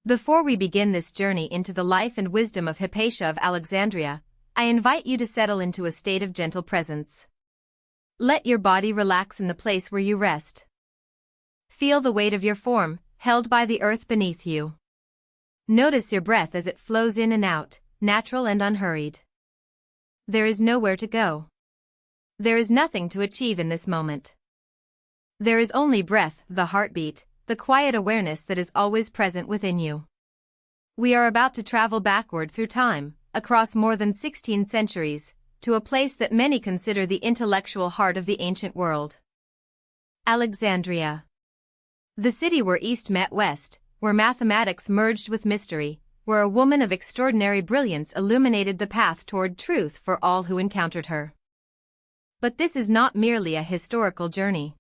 Before we begin this journey into the life and wisdom of Hypatia of Alexandria, I invite you to settle into a state of gentle presence. Let your body relax in the place where you rest. Feel the weight of your form, held by the earth beneath you. Notice your breath as it flows in and out, natural and unhurried. There is nowhere to go. There is nothing to achieve in this moment. There is only breath, the heartbeat, the quiet awareness that is always present within you. We are about to travel backward through time, across more than 16 centuries, to a place that many consider the intellectual heart of the ancient world. Alexandria. The city where East met West, where mathematics merged with mystery, where a woman of extraordinary brilliance illuminated the path toward truth for all who encountered her. But this is not merely a historical journey.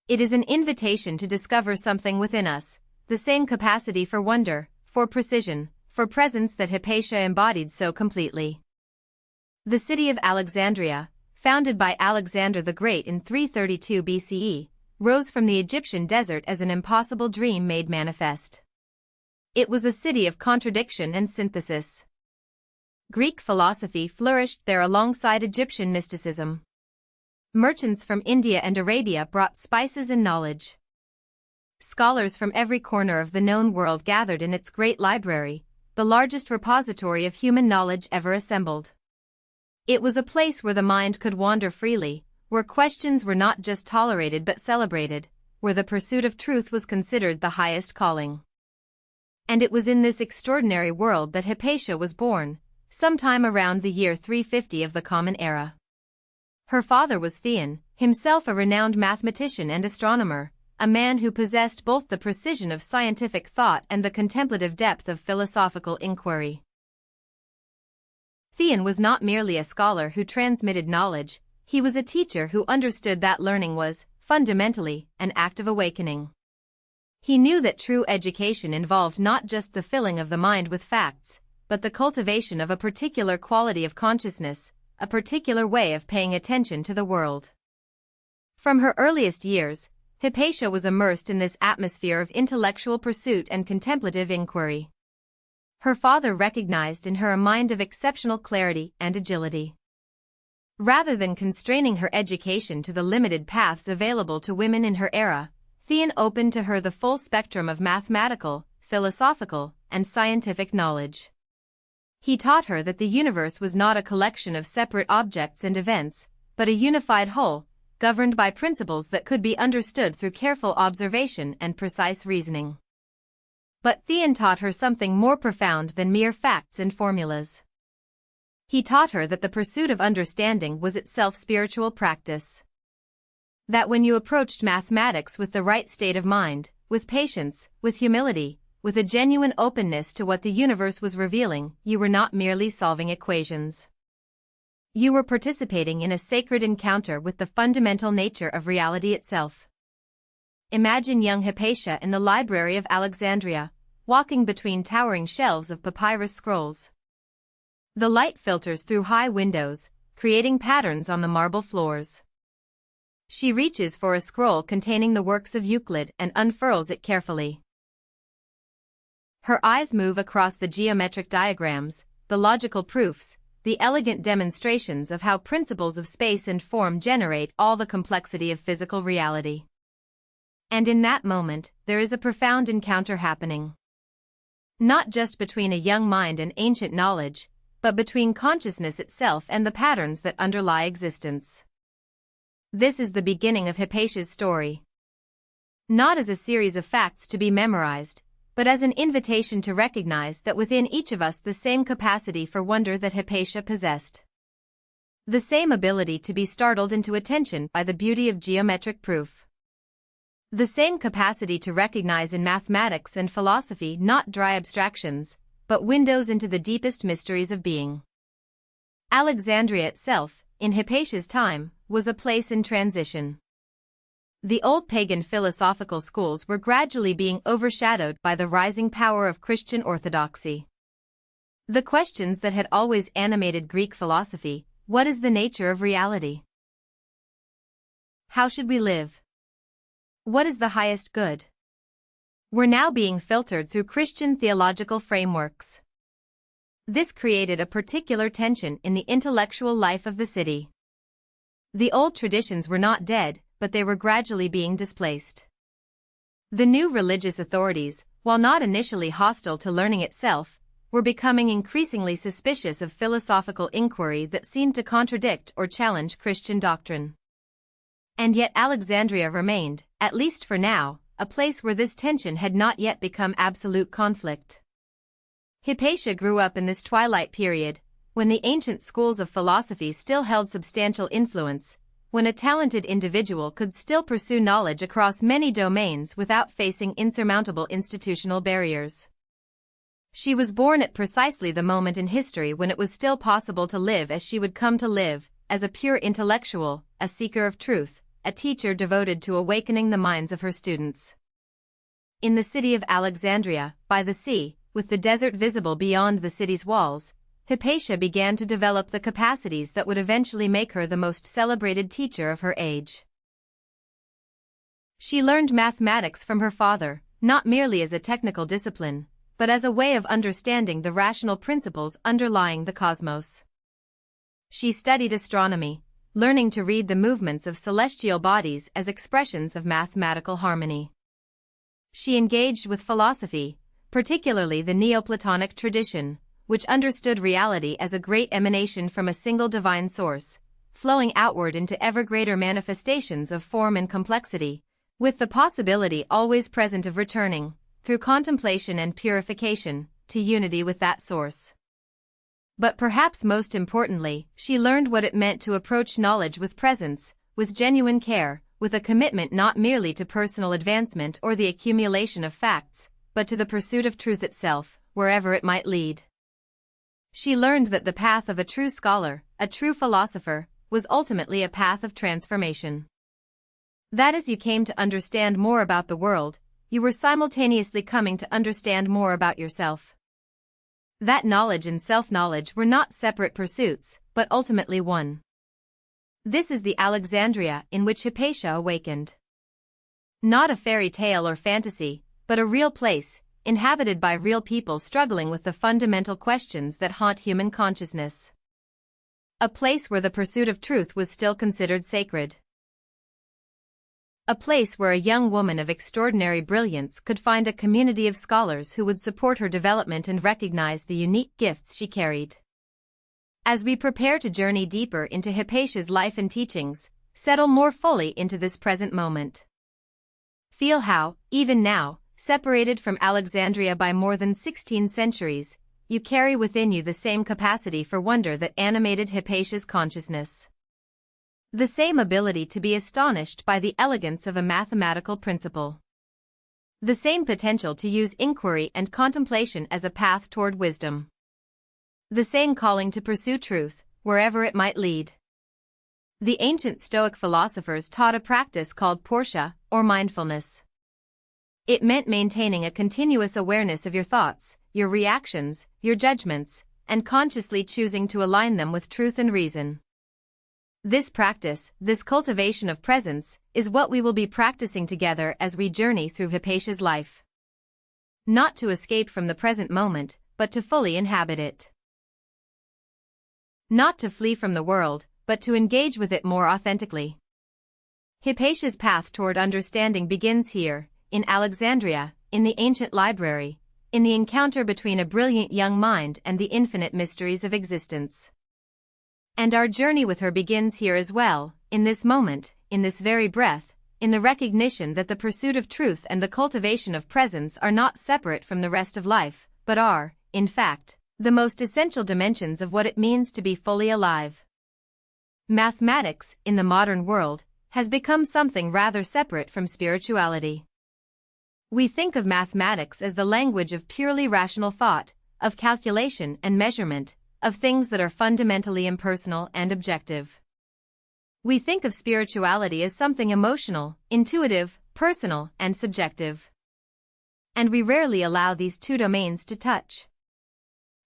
It is an invitation to discover something within us, the same capacity for wonder, for precision, for presence that Hypatia embodied so completely. The city of Alexandria, founded by Alexander the Great in 332 BCE, rose from the Egyptian desert as an impossible dream made manifest. It was a city of contradiction and synthesis. Greek philosophy flourished there alongside Egyptian mysticism. Merchants from India and Arabia brought spices and knowledge. Scholars from every corner of the known world gathered in its great library, the largest repository of human knowledge ever assembled. It was a place where the mind could wander freely, where questions were not just tolerated but celebrated, where the pursuit of truth was considered the highest calling. And it was in this extraordinary world that Hypatia was born, sometime around the year 350 of the Common Era. Her father was Theon, himself a renowned mathematician and astronomer, a man who possessed both the precision of scientific thought and the contemplative depth of philosophical inquiry. Theon was not merely a scholar who transmitted knowledge, he was a teacher who understood that learning was, fundamentally, an act of awakening. He knew that true education involved not just the filling of the mind with facts, but the cultivation of a particular quality of consciousness, a particular way of paying attention to the world. From her earliest years, Hypatia was immersed in this atmosphere of intellectual pursuit and contemplative inquiry. Her father recognized in her a mind of exceptional clarity and agility. Rather than constraining her education to the limited paths available to women in her era, Theon opened to her the full spectrum of mathematical, philosophical, and scientific knowledge. He taught her that the universe was not a collection of separate objects and events, but a unified whole, governed by principles that could be understood through careful observation and precise reasoning. But Theon taught her something more profound than mere facts and formulas. He taught her that the pursuit of understanding was itself spiritual practice. That when you approached mathematics with the right state of mind, with patience, with humility, with a genuine openness to what the universe was revealing, you were not merely solving equations. You were participating in a sacred encounter with the fundamental nature of reality itself. Imagine young Hypatia in the library of Alexandria, walking between towering shelves of papyrus scrolls. The light filters through high windows, creating patterns on the marble floors. She reaches for a scroll containing the works of Euclid and unfurls it carefully. Her eyes move across the geometric diagrams, the logical proofs, the elegant demonstrations of how principles of space and form generate all the complexity of physical reality. And in that moment, there is a profound encounter happening. Not just between a young mind and ancient knowledge, but between consciousness itself and the patterns that underlie existence. This is the beginning of Hypatia's story. Not as a series of facts to be memorized, but as an invitation to recognize that within each of us the same capacity for wonder that Hypatia possessed. The same ability to be startled into attention by the beauty of geometric proof. The same capacity to recognize in mathematics and philosophy not dry abstractions, but windows into the deepest mysteries of being. Alexandria itself, in Hypatia's time, was a place in transition. The old pagan philosophical schools were gradually being overshadowed by the rising power of Christian orthodoxy. The questions that had always animated Greek philosophy: what is the nature of reality? How should we live? What is the highest good? were now being filtered through Christian theological frameworks. This created a particular tension in the intellectual life of the city. The old traditions were not dead, but they were gradually being displaced. The new religious authorities, while not initially hostile to learning itself, were becoming increasingly suspicious of philosophical inquiry that seemed to contradict or challenge Christian doctrine. And yet Alexandria remained, at least for now, a place where this tension had not yet become absolute conflict. Hypatia grew up in this twilight period, when the ancient schools of philosophy still held substantial influence, when a talented individual could still pursue knowledge across many domains without facing insurmountable institutional barriers. She was born at precisely the moment in history when it was still possible to live as she would come to live, as a pure intellectual, a seeker of truth, a teacher devoted to awakening the minds of her students. In the city of Alexandria, by the sea, with the desert visible beyond the city's walls, Hypatia began to develop the capacities that would eventually make her the most celebrated teacher of her age. She learned mathematics from her father, not merely as a technical discipline, but as a way of understanding the rational principles underlying the cosmos. She studied astronomy, learning to read the movements of celestial bodies as expressions of mathematical harmony. She engaged with philosophy, particularly the Neoplatonic tradition, which understood reality as a great emanation from a single divine source, flowing outward into ever greater manifestations of form and complexity, with the possibility always present of returning, through contemplation and purification, to unity with that source. But perhaps most importantly, she learned what it meant to approach knowledge with presence, with genuine care, with a commitment not merely to personal advancement or the accumulation of facts, but to the pursuit of truth itself, wherever it might lead. She learned that the path of a true scholar, a true philosopher, was ultimately a path of transformation. That as you came to understand more about the world, you were simultaneously coming to understand more about yourself. That knowledge and self-knowledge were not separate pursuits, but ultimately one. This is the Alexandria in which Hypatia awakened. Not a fairy tale or fantasy, but a real place, inhabited by real people struggling with the fundamental questions that haunt human consciousness. A place where the pursuit of truth was still considered sacred. A place where a young woman of extraordinary brilliance could find a community of scholars who would support her development and recognize the unique gifts she carried. As we prepare to journey deeper into Hypatia's life and teachings, settle more fully into this present moment. Feel how, even now, separated from Alexandria by more than 16 centuries, you carry within you the same capacity for wonder that animated Hypatia's consciousness. The same ability to be astonished by the elegance of a mathematical principle. The same potential to use inquiry and contemplation as a path toward wisdom. The same calling to pursue truth, wherever it might lead. The ancient Stoic philosophers taught a practice called portia, or mindfulness. It meant maintaining a continuous awareness of your thoughts, your reactions, your judgments, and consciously choosing to align them with truth and reason. This practice, this cultivation of presence, is what we will be practicing together as we journey through Hypatia's life. Not to escape from the present moment, but to fully inhabit it. Not to flee from the world, but to engage with it more authentically. Hypatia's path toward understanding begins here, in Alexandria, in the ancient library, in the encounter between a brilliant young mind and the infinite mysteries of existence. And our journey with her begins here as well, in this moment, in this very breath, in the recognition that the pursuit of truth and the cultivation of presence are not separate from the rest of life, but are, in fact, the most essential dimensions of what it means to be fully alive. Mathematics, in the modern world, has become something rather separate from spirituality. We think of mathematics as the language of purely rational thought, of calculation and measurement, of things that are fundamentally impersonal and objective. We think of spirituality as something emotional, intuitive, personal, and subjective. And we rarely allow these two domains to touch.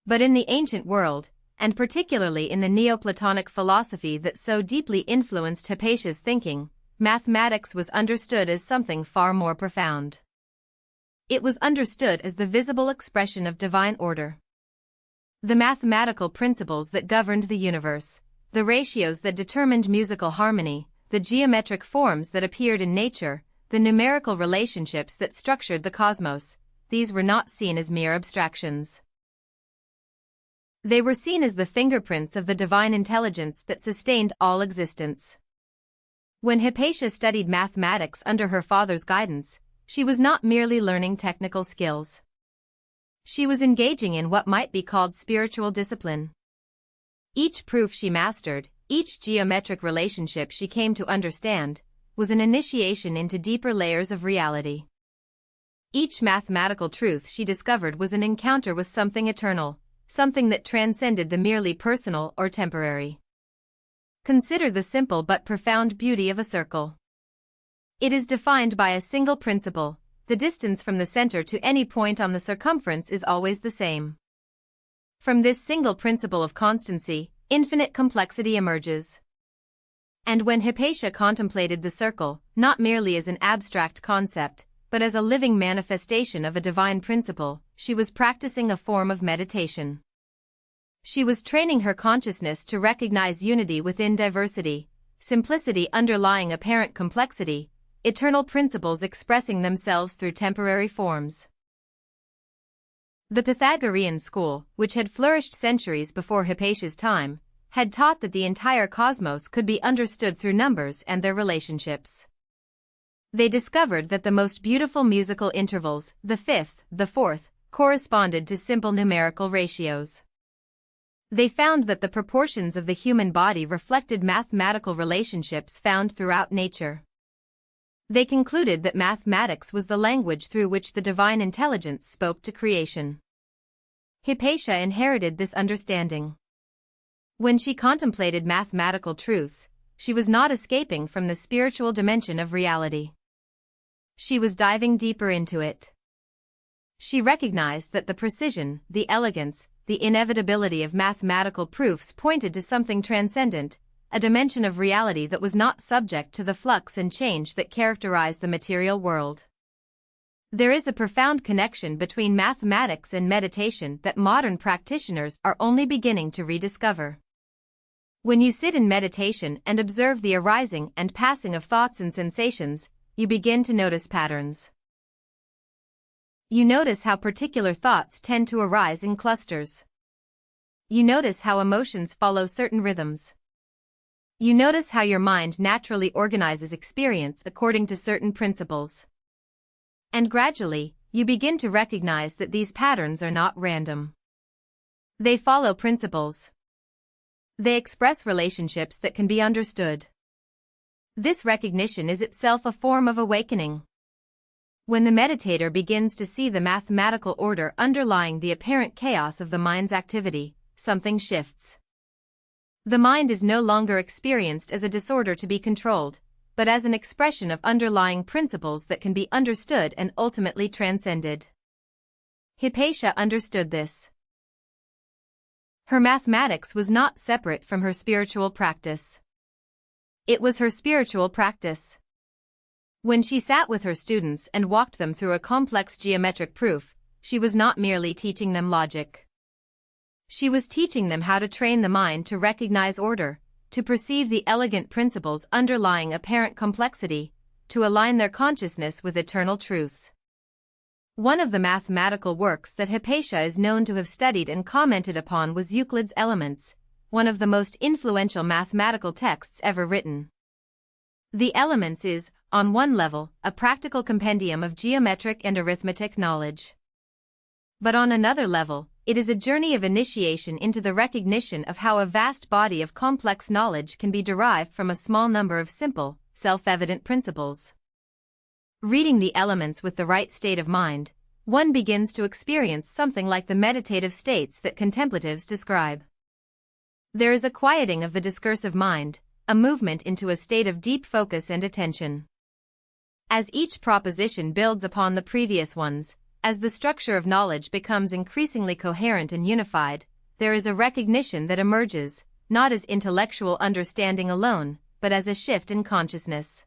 But in the ancient world, and particularly in the Neoplatonic philosophy that so deeply influenced Hypatia's thinking, mathematics was understood as something far more profound. it was understood as the visible expression of divine order. The mathematical principles that governed the universe, the ratios that determined musical harmony, the geometric forms that appeared in nature, the numerical relationships that structured the cosmos, these were not seen as mere abstractions. They were seen as the fingerprints of the divine intelligence that sustained all existence. When Hypatia studied mathematics under her father's guidance, she was not merely learning technical skills. She was engaging in what might be called spiritual discipline. Each proof she mastered, each geometric relationship she came to understand, was an initiation into deeper layers of reality. Each mathematical truth she discovered was an encounter with something eternal, something that transcended the merely personal or temporary. Consider the simple but profound beauty of a circle. It is defined by a single principle: the distance from the center to any point on the circumference is always the same. From this single principle of constancy, infinite complexity emerges. And when Hypatia contemplated the circle, not merely as an abstract concept, but as a living manifestation of a divine principle, she was practicing a form of meditation. She was training her consciousness to recognize unity within diversity, simplicity underlying apparent complexity, eternal principles expressing themselves through temporary forms. The Pythagorean school, which had flourished centuries before Hypatia's time, had taught that the entire cosmos could be understood through numbers and their relationships. They discovered that the most beautiful musical intervals, the fifth, the fourth, corresponded to simple numerical ratios. They found that the proportions of the human body reflected mathematical relationships found throughout nature. They concluded that mathematics was the language through which the divine intelligence spoke to creation. Hypatia inherited this understanding. When she contemplated mathematical truths, she was not escaping from the spiritual dimension of reality. She was diving deeper into it. She recognized that the precision, the elegance, the inevitability of mathematical proofs pointed to something transcendent, a dimension of reality that was not subject to the flux and change that characterize the material world. There is a profound connection between mathematics and meditation that modern practitioners are only beginning to rediscover. When you sit in meditation and observe the arising and passing of thoughts and sensations, you begin to notice patterns. You notice how particular thoughts tend to arise in clusters. You notice how emotions follow certain rhythms. You notice how your mind naturally organizes experience according to certain principles. And gradually, you begin to recognize that these patterns are not random. They follow principles. They express relationships that can be understood. This recognition is itself a form of awakening. When the meditator begins to see the mathematical order underlying the apparent chaos of the mind's activity, something shifts. The mind is no longer experienced as a disorder to be controlled, but as an expression of underlying principles that can be understood and ultimately transcended. Hypatia understood this. Her mathematics was not separate from her spiritual practice. It was her spiritual practice. When she sat with her students and walked them through a complex geometric proof, she was not merely teaching them logic. She was teaching them how to train the mind to recognize order, to perceive the elegant principles underlying apparent complexity, to align their consciousness with eternal truths. One of the mathematical works that Hypatia is known to have studied and commented upon was Euclid's Elements, one of the most influential mathematical texts ever written. The Elements is, on one level, a practical compendium of geometric and arithmetic knowledge. But on another level, it is a journey of initiation into the recognition of how a vast body of complex knowledge can be derived from a small number of simple, self-evident principles. Reading the Elements with the right state of mind, one begins to experience something like the meditative states that contemplatives describe. There is a quieting of the discursive mind, a movement into a state of deep focus and attention. As each proposition builds upon the previous ones, as the structure of knowledge becomes increasingly coherent and unified, there is a recognition that emerges, not as intellectual understanding alone, but as a shift in consciousness.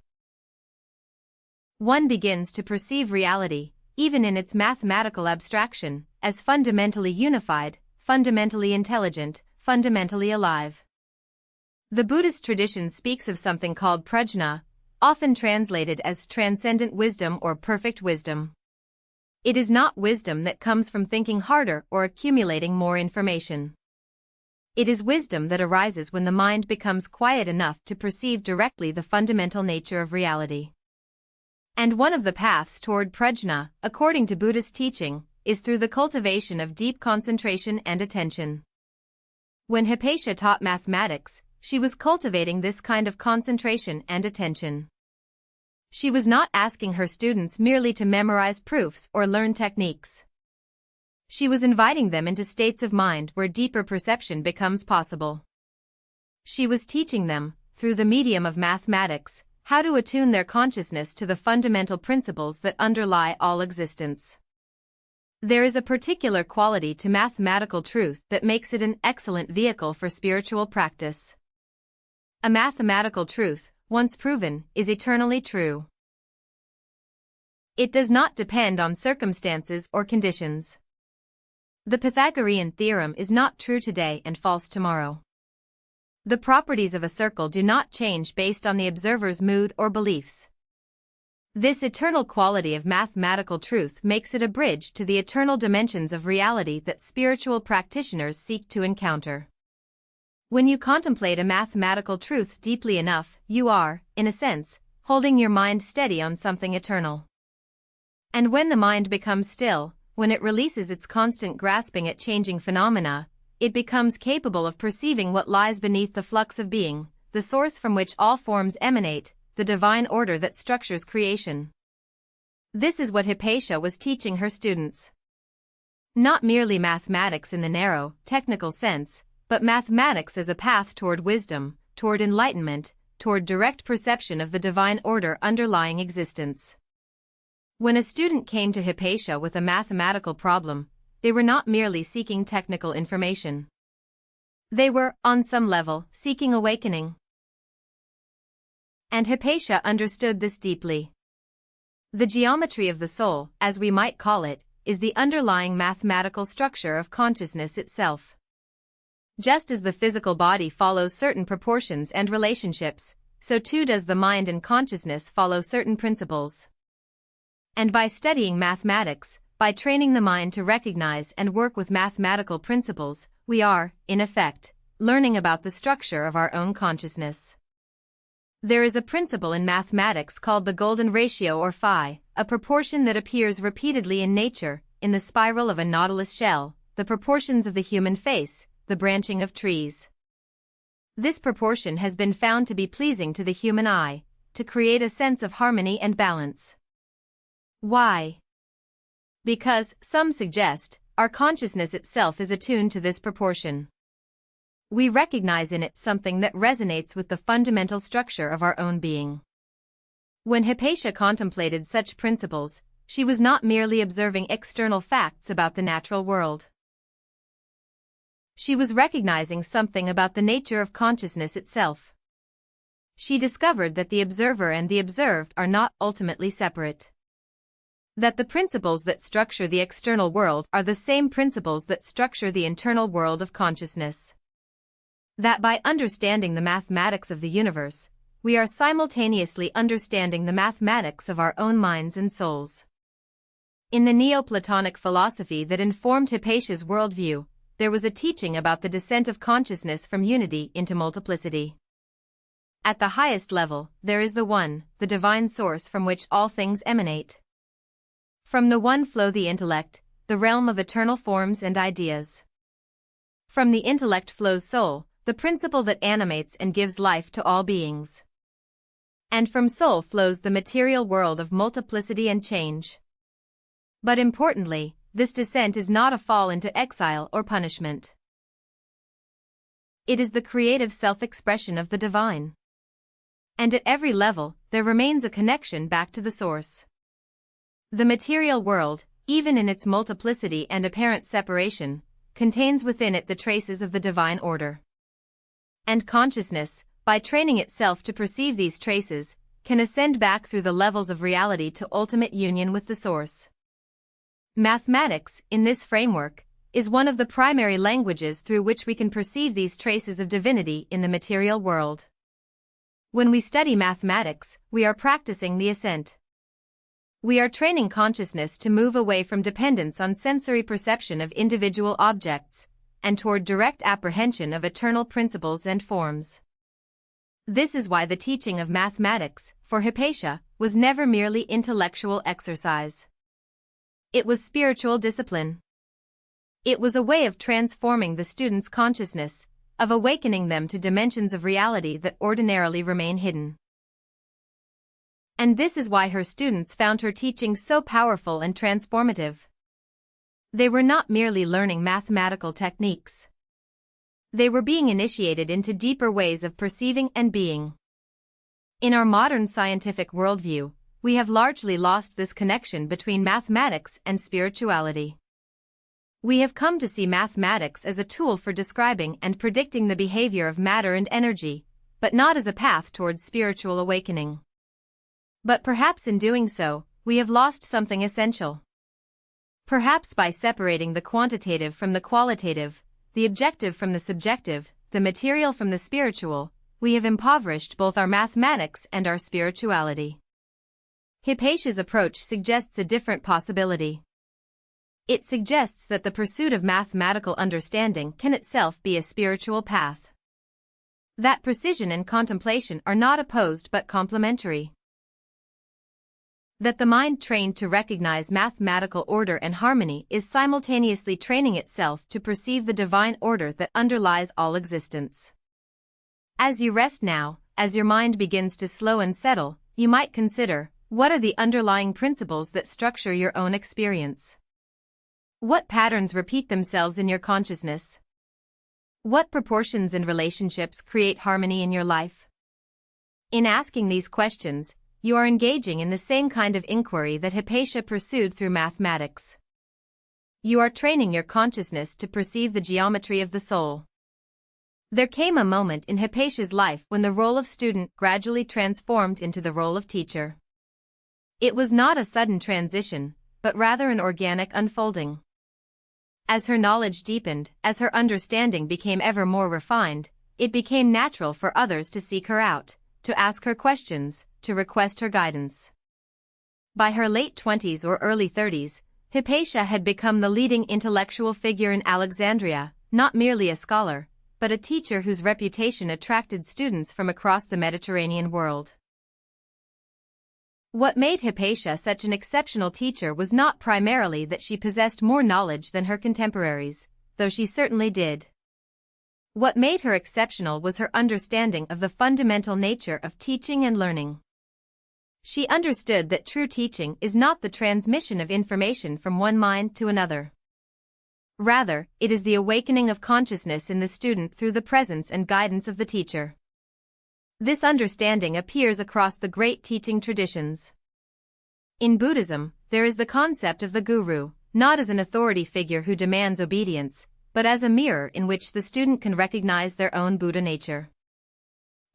One begins to perceive reality, even in its mathematical abstraction, as fundamentally unified, fundamentally intelligent, fundamentally alive. The Buddhist tradition speaks of something called prajna, often translated as transcendent wisdom or perfect wisdom. It is not wisdom that comes from thinking harder or accumulating more information. It is wisdom that arises when the mind becomes quiet enough to perceive directly the fundamental nature of reality. And one of the paths toward prajna, according to Buddhist teaching, is through the cultivation of deep concentration and attention. When Hypatia taught mathematics, she was cultivating this kind of concentration and attention. She was not asking her students merely to memorize proofs or learn techniques. She was inviting them into states of mind where deeper perception becomes possible. She was teaching them, through the medium of mathematics, how to attune their consciousness to the fundamental principles that underlie all existence. There is a particular quality to mathematical truth that makes it an excellent vehicle for spiritual practice. A mathematical truth, once proven, is eternally true. It does not depend on circumstances or conditions. The Pythagorean theorem is not true today and false tomorrow. The properties of a circle do not change based on the observer's mood or beliefs. This eternal quality of mathematical truth makes it a bridge to the eternal dimensions of reality that spiritual practitioners seek to encounter. When you contemplate a mathematical truth deeply enough, you are, in a sense, holding your mind steady on something eternal. And when the mind becomes still, when it releases its constant grasping at changing phenomena, it becomes capable of perceiving what lies beneath the flux of being, the source from which all forms emanate, the divine order that structures creation. This is what Hypatia was teaching her students. Not merely mathematics in the narrow, technical sense, but mathematics as a path toward wisdom, toward enlightenment, toward direct perception of the divine order underlying existence. When a student came to Hypatia with a mathematical problem, they were not merely seeking technical information. They were, on some level, seeking awakening. And Hypatia understood this deeply. The geometry of the soul, as we might call it, is the underlying mathematical structure of consciousness itself. Just as the physical body follows certain proportions and relationships, so too does the mind and consciousness follow certain principles. And by studying mathematics, by training the mind to recognize and work with mathematical principles, we are, in effect, learning about the structure of our own consciousness. There is a principle in mathematics called the golden ratio or phi, a proportion that appears repeatedly in nature, in the spiral of a nautilus shell, the proportions of the human face, the branching of trees. This proportion has been found to be pleasing to the human eye, to create a sense of harmony and balance. Why? Because, some suggest, our consciousness itself is attuned to this proportion. We recognize in it something that resonates with the fundamental structure of our own being. When Hypatia contemplated such principles, she was not merely observing external facts about the natural world. She was recognizing something about the nature of consciousness itself. She discovered that the observer and the observed are not ultimately separate. That the principles that structure the external world are the same principles that structure the internal world of consciousness. That by understanding the mathematics of the universe, we are simultaneously understanding the mathematics of our own minds and souls. In the Neoplatonic philosophy that informed Hypatia's worldview, there was a teaching about the descent of consciousness from unity into multiplicity. At the highest level, there is the One, the divine source from which all things emanate. From the One flow the intellect, the realm of eternal forms and ideas. From the intellect flows soul, the principle that animates and gives life to all beings. And from soul flows the material world of multiplicity and change. But importantly, this descent is not a fall into exile or punishment. It is the creative self-expression of the divine. And at every level, there remains a connection back to the source. The material world, even in its multiplicity and apparent separation, contains within it the traces of the divine order. And consciousness, by training itself to perceive these traces, can ascend back through the levels of reality to ultimate union with the source. Mathematics, in this framework, is one of the primary languages through which we can perceive these traces of divinity in the material world. When we study mathematics, we are practicing the ascent. We are training consciousness to move away from dependence on sensory perception of individual objects, and toward direct apprehension of eternal principles and forms. This is why the teaching of mathematics, for Hypatia, was never merely intellectual exercise. It was spiritual discipline. It was a way of transforming the student's consciousness, of awakening them to dimensions of reality that ordinarily remain hidden. And this is why her students found her teaching so powerful and transformative. They were not merely learning mathematical techniques. They were being initiated into deeper ways of perceiving and being. In our modern scientific worldview, we have largely lost this connection between mathematics and spirituality. We have come to see mathematics as a tool for describing and predicting the behavior of matter and energy, but not as a path towards spiritual awakening. But perhaps in doing so, we have lost something essential. Perhaps by separating the quantitative from the qualitative, the objective from the subjective, the material from the spiritual, we have impoverished both our mathematics and our spirituality. Hypatia's approach suggests a different possibility. It suggests that the pursuit of mathematical understanding can itself be a spiritual path. That precision and contemplation are not opposed but complementary. That the mind trained to recognize mathematical order and harmony is simultaneously training itself to perceive the divine order that underlies all existence. As you rest now, as your mind begins to slow and settle, you might consider, what are the underlying principles that structure your own experience? What patterns repeat themselves in your consciousness? What proportions and relationships create harmony in your life? In asking these questions, you are engaging in the same kind of inquiry that Hypatia pursued through mathematics. You are training your consciousness to perceive the geometry of the soul. There came a moment in Hypatia's life when the role of student gradually transformed into the role of teacher. It was not a sudden transition, but rather an organic unfolding. As her knowledge deepened, as her understanding became ever more refined, it became natural for others to seek her out, to ask her questions, to request her guidance. By her late 20s or early 30s, Hypatia had become the leading intellectual figure in Alexandria, not merely a scholar, but a teacher whose reputation attracted students from across the Mediterranean world. What made Hypatia such an exceptional teacher was not primarily that she possessed more knowledge than her contemporaries, though she certainly did. What made her exceptional was her understanding of the fundamental nature of teaching and learning. She understood that true teaching is not the transmission of information from one mind to another. Rather, it is the awakening of consciousness in the student through the presence and guidance of the teacher. This understanding appears across the great teaching traditions. In Buddhism, there is the concept of the guru, not as an authority figure who demands obedience, but as a mirror in which the student can recognize their own Buddha nature.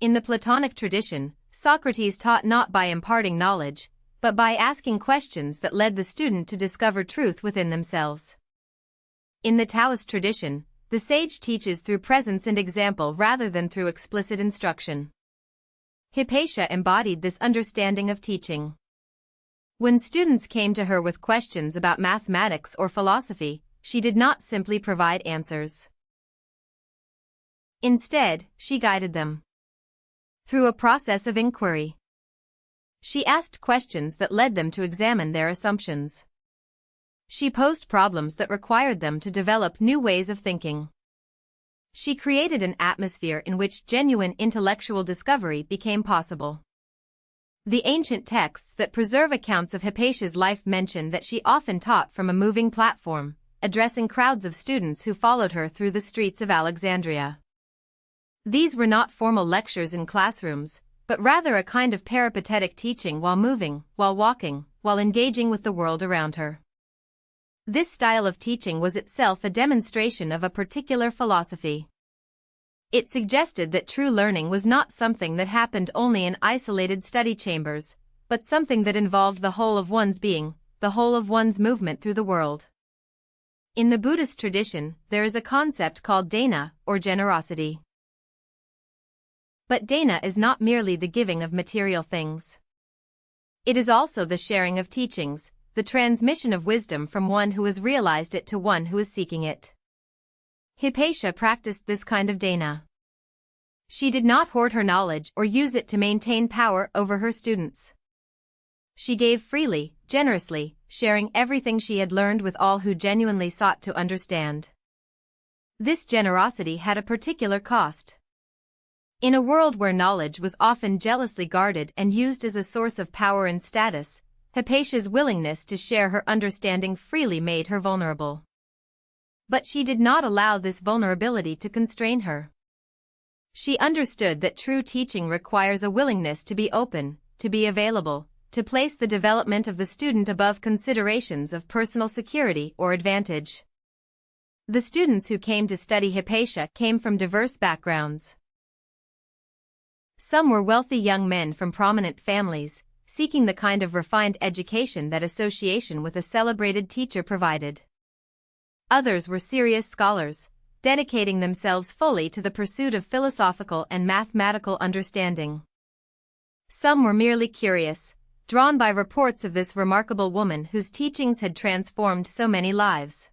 In the Platonic tradition, Socrates taught not by imparting knowledge, but by asking questions that led the student to discover truth within themselves. In the Taoist tradition, the sage teaches through presence and example rather than through explicit instruction. Hypatia embodied this understanding of teaching. When students came to her with questions about mathematics or philosophy, she did not simply provide answers. Instead, she guided them through a process of inquiry. She asked questions that led them to examine their assumptions. She posed problems that required them to develop new ways of thinking. She created an atmosphere in which genuine intellectual discovery became possible. The ancient texts that preserve accounts of Hypatia's life mention that she often taught from a moving platform, addressing crowds of students who followed her through the streets of Alexandria. These were not formal lectures in classrooms, but rather a kind of peripatetic teaching while moving, while walking, while engaging with the world around her. This style of teaching was itself a demonstration of a particular philosophy. It suggested that true learning was not something that happened only in isolated study chambers, but something that involved the whole of one's being, the whole of one's movement through the world. In the Buddhist tradition, there is a concept called dana, or generosity. But dana is not merely the giving of material things. It is also the sharing of teachings, the transmission of wisdom from one who has realized it to one who is seeking it. Hypatia practiced this kind of dana. She did not hoard her knowledge or use it to maintain power over her students. She gave freely, generously, sharing everything she had learned with all who genuinely sought to understand. This generosity had a particular cost. In a world where knowledge was often jealously guarded and used as a source of power and status, Hypatia's willingness to share her understanding freely made her vulnerable. But she did not allow this vulnerability to constrain her. She understood that true teaching requires a willingness to be open, to be available, to place the development of the student above considerations of personal security or advantage. The students who came to study Hypatia came from diverse backgrounds. Some were wealthy young men from prominent families, seeking the kind of refined education that association with a celebrated teacher provided. Others were serious scholars, dedicating themselves fully to the pursuit of philosophical and mathematical understanding. Some were merely curious, drawn by reports of this remarkable woman whose teachings had transformed so many lives.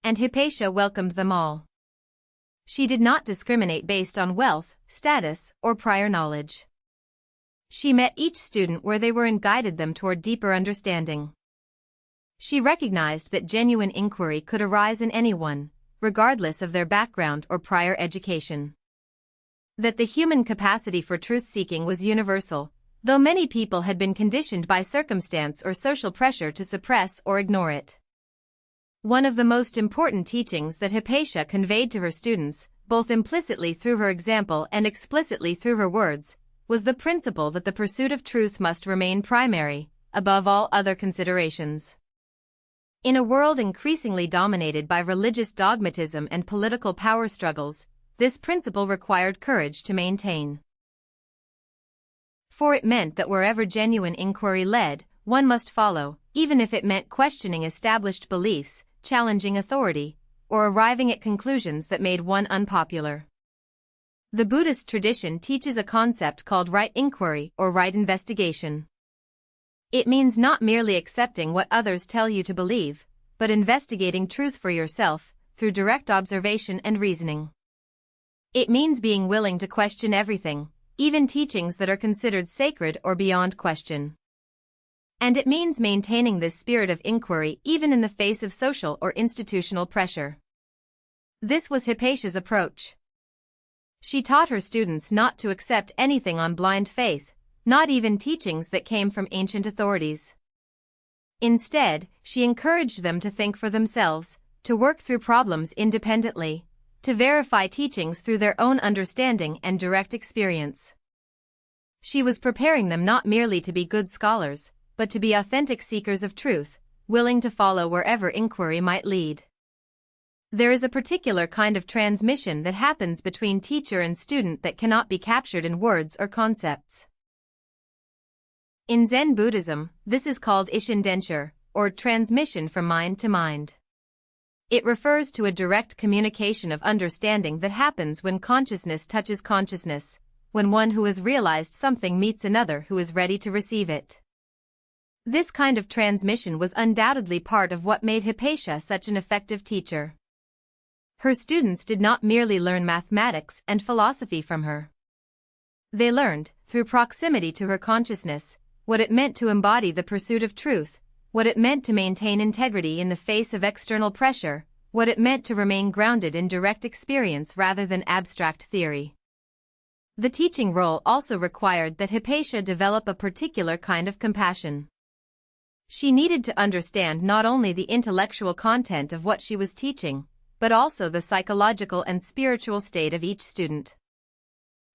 And Hypatia welcomed them all. She did not discriminate based on wealth, status, or prior knowledge. She met each student where they were and guided them toward deeper understanding. She recognized that genuine inquiry could arise in anyone, regardless of their background or prior education. That the human capacity for truth-seeking was universal, though many people had been conditioned by circumstance or social pressure to suppress or ignore it. One of the most important teachings that Hypatia conveyed to her students, both implicitly through her example and explicitly through her words, was the principle that the pursuit of truth must remain primary, above all other considerations. In a world increasingly dominated by religious dogmatism and political power struggles, this principle required courage to maintain. For it meant that wherever genuine inquiry led, one must follow, even if it meant questioning established beliefs, challenging authority, or arriving at conclusions that made one unpopular. The Buddhist tradition teaches a concept called right inquiry or right investigation. It means not merely accepting what others tell you to believe, but investigating truth for yourself, through direct observation and reasoning. It means being willing to question everything, even teachings that are considered sacred or beyond question. And it means maintaining this spirit of inquiry even in the face of social or institutional pressure. This was Hypatia's approach. She taught her students not to accept anything on blind faith, not even teachings that came from ancient authorities. Instead, she encouraged them to think for themselves, to work through problems independently, to verify teachings through their own understanding and direct experience. She was preparing them not merely to be good scholars, but to be authentic seekers of truth, willing to follow wherever inquiry might lead. There is a particular kind of transmission that happens between teacher and student that cannot be captured in words or concepts. In Zen Buddhism, this is called ishindenshur, or transmission from mind to mind. It refers to a direct communication of understanding that happens when consciousness touches consciousness, when one who has realized something meets another who is ready to receive it. This kind of transmission was undoubtedly part of what made Hypatia such an effective teacher. Her students did not merely learn mathematics and philosophy from her. They learned, through proximity to her consciousness, what it meant to embody the pursuit of truth, what it meant to maintain integrity in the face of external pressure, what it meant to remain grounded in direct experience rather than abstract theory. The teaching role also required that Hypatia develop a particular kind of compassion. She needed to understand not only the intellectual content of what she was teaching, but also the psychological and spiritual state of each student.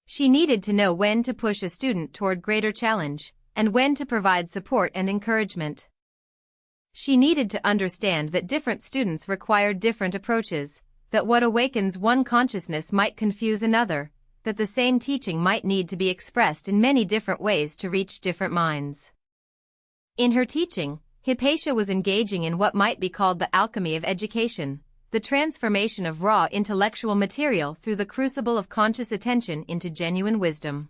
She needed to know when to push a student toward greater challenge, and when to provide support and encouragement. She needed to understand that different students required different approaches, that what awakens one consciousness might confuse another, that the same teaching might need to be expressed in many different ways to reach different minds. In her teaching, Hypatia was engaging in what might be called the alchemy of education, the transformation of raw intellectual material through the crucible of conscious attention into genuine wisdom.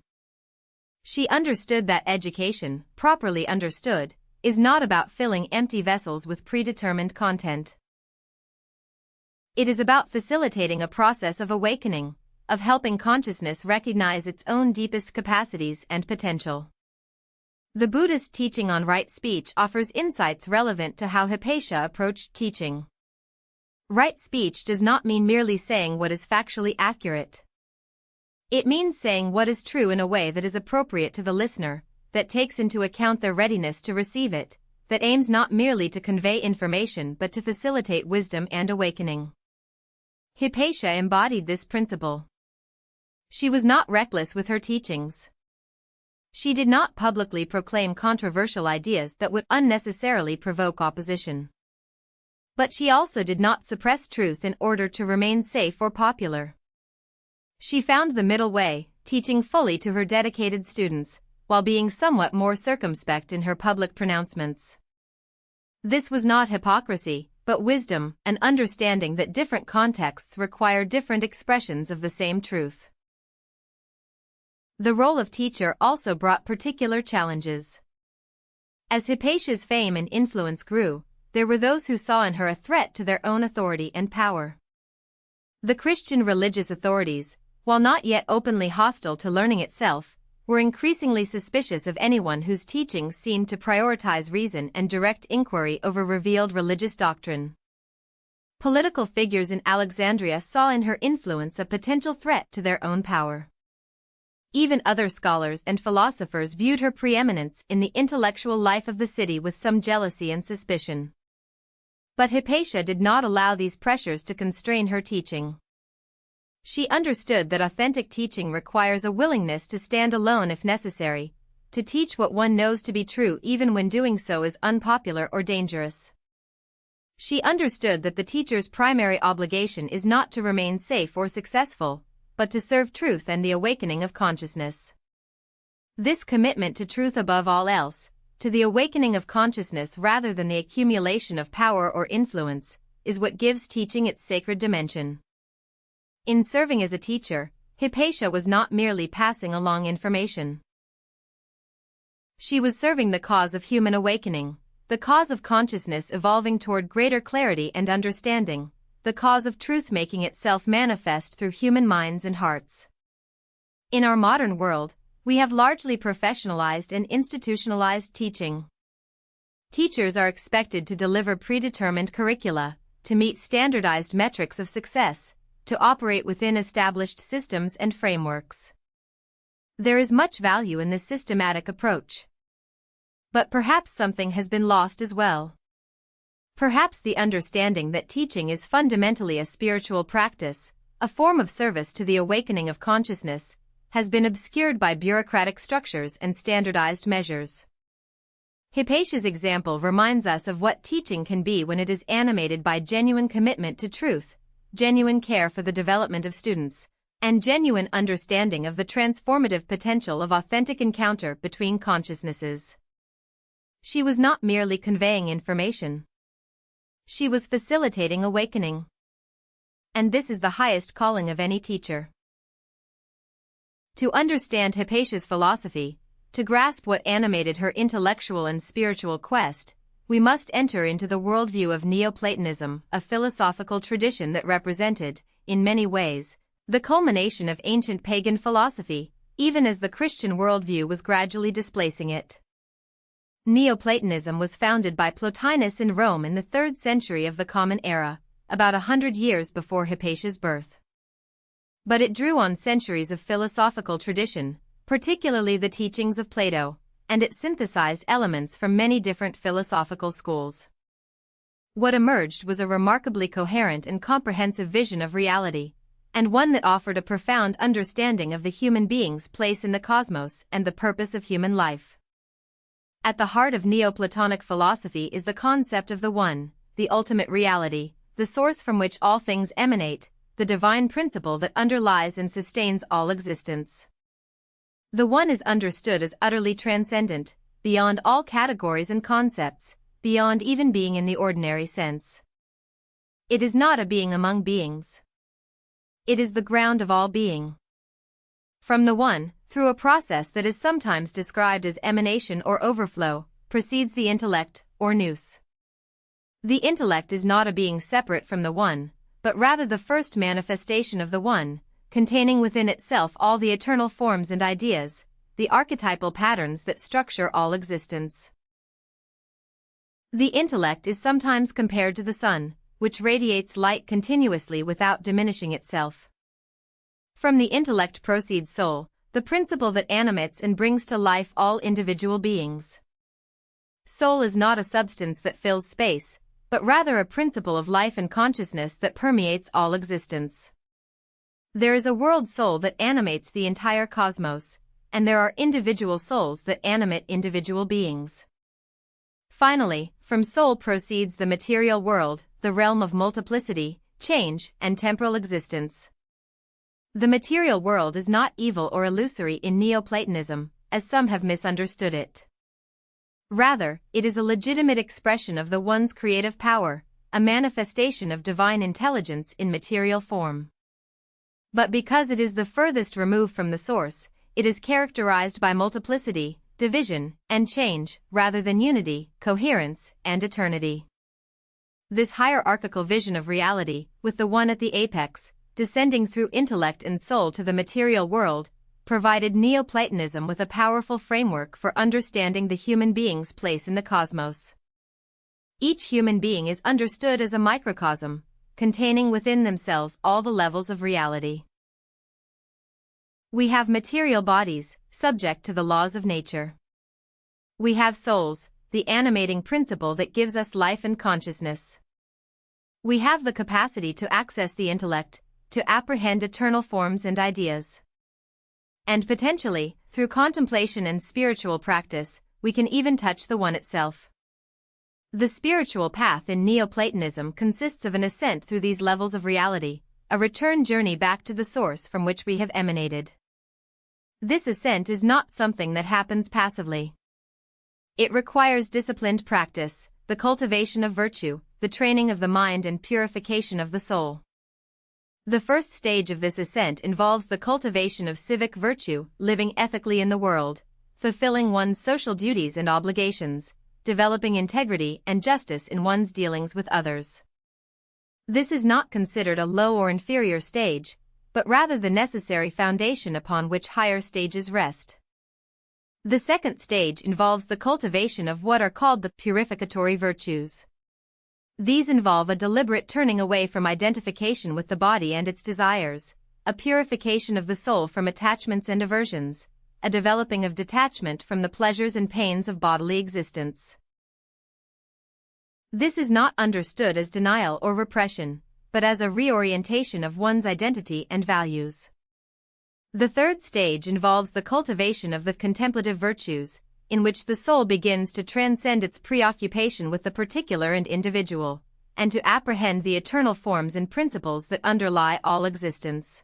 She understood that education, properly understood, is not about filling empty vessels with predetermined content. It is about facilitating a process of awakening, of helping consciousness recognize its own deepest capacities and potential. The Buddhist teaching on right speech offers insights relevant to how Hypatia approached teaching. Right speech does not mean merely saying what is factually accurate. It means saying what is true in a way that is appropriate to the listener, that takes into account their readiness to receive it, that aims not merely to convey information but to facilitate wisdom and awakening. Hypatia embodied this principle. She was not reckless with her teachings. She did not publicly proclaim controversial ideas that would unnecessarily provoke opposition. But she also did not suppress truth in order to remain safe or popular. She found the middle way, teaching fully to her dedicated students, while being somewhat more circumspect in her public pronouncements. This was not hypocrisy, but wisdom, an understanding that different contexts require different expressions of the same truth. The role of teacher also brought particular challenges. As Hypatia's fame and influence grew, there were those who saw in her a threat to their own authority and power. The Christian religious authorities, while not yet openly hostile to learning itself, were increasingly suspicious of anyone whose teachings seemed to prioritize reason and direct inquiry over revealed religious doctrine. Political figures in Alexandria saw in her influence a potential threat to their own power. Even other scholars and philosophers viewed her preeminence in the intellectual life of the city with some jealousy and suspicion. But Hypatia did not allow these pressures to constrain her teaching. She understood that authentic teaching requires a willingness to stand alone if necessary, to teach what one knows to be true even when doing so is unpopular or dangerous. She understood that the teacher's primary obligation is not to remain safe or successful, but to serve truth and the awakening of consciousness. This commitment to truth above all else, to the awakening of consciousness rather than the accumulation of power or influence, is what gives teaching its sacred dimension. In serving as a teacher, Hypatia was not merely passing along information. She was serving the cause of human awakening, the cause of consciousness evolving toward greater clarity and understanding, the cause of truth making itself manifest through human minds and hearts. In our modern world, we have largely professionalized and institutionalized teaching. Teachers are expected to deliver predetermined curricula, to meet standardized metrics of success, to operate within established systems and frameworks. There is much value in this systematic approach. But perhaps something has been lost as well. Perhaps the understanding that teaching is fundamentally a spiritual practice, a form of service to the awakening of consciousness, has been obscured by bureaucratic structures and standardized measures. Hypatia's example reminds us of what teaching can be when it is animated by genuine commitment to truth, genuine care for the development of students, and genuine understanding of the transformative potential of authentic encounter between consciousnesses. She was not merely conveying information. She was facilitating awakening. And this is the highest calling of any teacher. To understand Hypatia's philosophy, to grasp what animated her intellectual and spiritual quest, we must enter into the worldview of Neoplatonism, a philosophical tradition that represented, in many ways, the culmination of ancient pagan philosophy, even as the Christian worldview was gradually displacing it. Neoplatonism was founded by Plotinus in Rome in the 3rd century of the Common Era, about 100 years before Hypatia's birth. But it drew on centuries of philosophical tradition, particularly the teachings of Plato, and it synthesized elements from many different philosophical schools. What emerged was a remarkably coherent and comprehensive vision of reality, and one that offered a profound understanding of the human being's place in the cosmos and the purpose of human life. At the heart of Neoplatonic philosophy is the concept of the One, the ultimate reality, the source from which all things emanate, the divine principle that underlies and sustains all existence. The One is understood as utterly transcendent, beyond all categories and concepts, beyond even being in the ordinary sense. It is not a being among beings. It is the ground of all being. From the One, through a process that is sometimes described as emanation or overflow, proceeds the intellect, or nous. The intellect is not a being separate from the One, but rather the first manifestation of the One, containing within itself all the eternal forms and ideas, the archetypal patterns that structure all existence. The intellect is sometimes compared to the sun, which radiates light continuously without diminishing itself. From the intellect proceeds soul, the principle that animates and brings to life all individual beings. Soul is not a substance that fills space, but rather a principle of life and consciousness that permeates all existence. There is a world soul that animates the entire cosmos, and there are individual souls that animate individual beings. Finally, from soul proceeds the material world, the realm of multiplicity, change, and temporal existence. The material world is not evil or illusory in Neoplatonism, as some have misunderstood it. Rather, it is a legitimate expression of the One's creative power, a manifestation of divine intelligence in material form. But because it is the furthest removed from the source, it is characterized by multiplicity, division, and change, rather than unity, coherence, and eternity. This hierarchical vision of reality, with the One at the apex, descending through intellect and soul to the material world, provided Neoplatonism with a powerful framework for understanding the human being's place in the cosmos. Each human being is understood as a microcosm, containing within themselves all the levels of reality. We have material bodies, subject to the laws of nature. We have souls, the animating principle that gives us life and consciousness. We have the capacity to access the intellect, to apprehend eternal forms and ideas. And potentially, through contemplation and spiritual practice, we can even touch the One itself. The spiritual path in Neoplatonism consists of an ascent through these levels of reality, a return journey back to the source from which we have emanated. This ascent is not something that happens passively. It requires disciplined practice, the cultivation of virtue, the training of the mind and purification of the soul. The first stage of this ascent involves the cultivation of civic virtue, living ethically in the world, fulfilling one's social duties and obligations, developing integrity and justice in one's dealings with others. This is not considered a low or inferior stage, but rather the necessary foundation upon which higher stages rest. The second stage involves the cultivation of what are called the purificatory virtues. These involve a deliberate turning away from identification with the body and its desires, a purification of the soul from attachments and aversions, a developing of detachment from the pleasures and pains of bodily existence. This is not understood as denial or repression, but as a reorientation of one's identity and values. The third stage involves the cultivation of the contemplative virtues, in which the soul begins to transcend its preoccupation with the particular and individual, and to apprehend the eternal forms and principles that underlie all existence.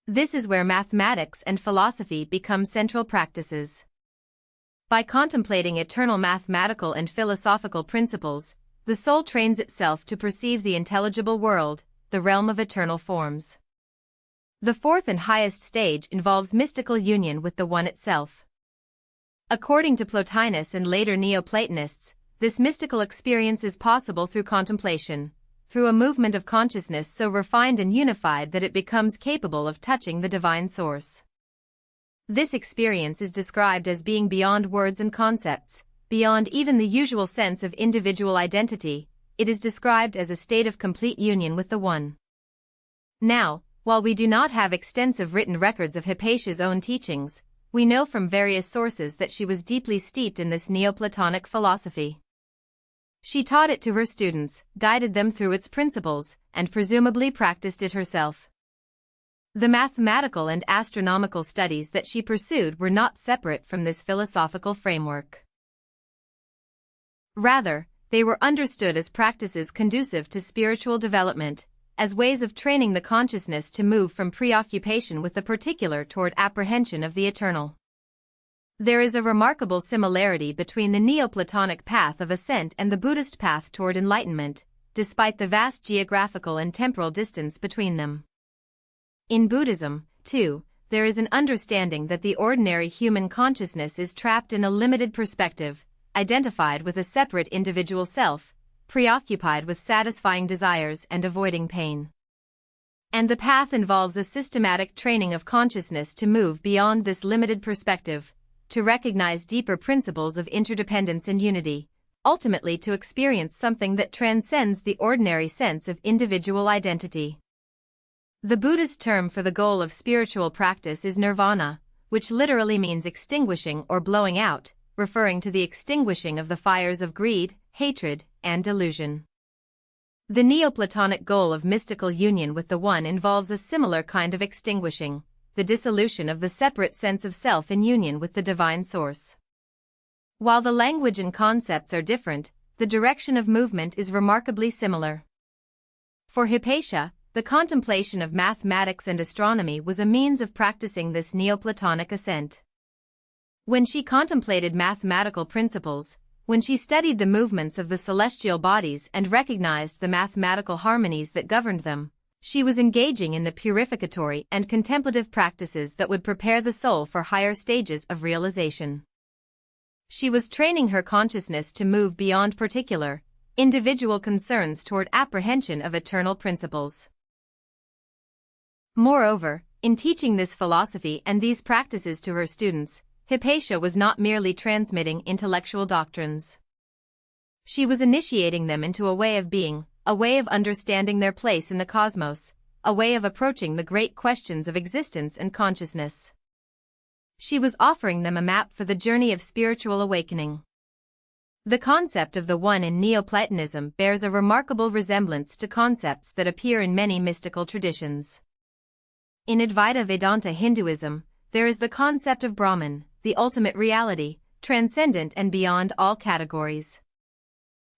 This is where mathematics and philosophy become central practices. By contemplating eternal mathematical and philosophical principles, the soul trains itself to perceive the intelligible world, the realm of eternal forms. The fourth and highest stage involves mystical union with the One itself. According to Plotinus and later Neoplatonists, this mystical experience is possible through contemplation, through a movement of consciousness so refined and unified that it becomes capable of touching the divine source. This experience is described as being beyond words and concepts, beyond even the usual sense of individual identity. It is described as a state of complete union with the One. Now, while we do not have extensive written records of Hypatia's own teachings, we know from various sources that she was deeply steeped in this Neoplatonic philosophy. She taught it to her students, guided them through its principles, and presumably practiced it herself. The mathematical and astronomical studies that she pursued were not separate from this philosophical framework. Rather, they were understood as practices conducive to spiritual development, as ways of training the consciousness to move from preoccupation with the particular toward apprehension of the eternal. There is a remarkable similarity between the Neoplatonic path of ascent and the Buddhist path toward enlightenment, despite the vast geographical and temporal distance between them. In Buddhism, too, there is an understanding that the ordinary human consciousness is trapped in a limited perspective, identified with a separate individual self, preoccupied with satisfying desires and avoiding pain. And the path involves a systematic training of consciousness to move beyond this limited perspective, to recognize deeper principles of interdependence and unity, ultimately to experience something that transcends the ordinary sense of individual identity. The Buddhist term for the goal of spiritual practice is nirvana, which literally means extinguishing or blowing out, referring to the extinguishing of the fires of greed, hatred, and delusion. The Neoplatonic goal of mystical union with the One involves a similar kind of extinguishing, the dissolution of the separate sense of self in union with the divine source. While the language and concepts are different, the direction of movement is remarkably similar. For Hypatia, the contemplation of mathematics and astronomy was a means of practicing this Neoplatonic ascent. When she contemplated mathematical principles, when she studied the movements of the celestial bodies and recognized the mathematical harmonies that governed them, she was engaging in the purificatory and contemplative practices that would prepare the soul for higher stages of realization. She was training her consciousness to move beyond particular, individual concerns toward apprehension of eternal principles. Moreover, in teaching this philosophy and these practices to her students, Hypatia was not merely transmitting intellectual doctrines. She was initiating them into a way of being, a way of understanding their place in the cosmos, a way of approaching the great questions of existence and consciousness. She was offering them a map for the journey of spiritual awakening. The concept of the One in Neoplatonism bears a remarkable resemblance to concepts that appear in many mystical traditions. In Advaita Vedanta Hinduism, there is the concept of Brahman, the ultimate reality, transcendent and beyond all categories.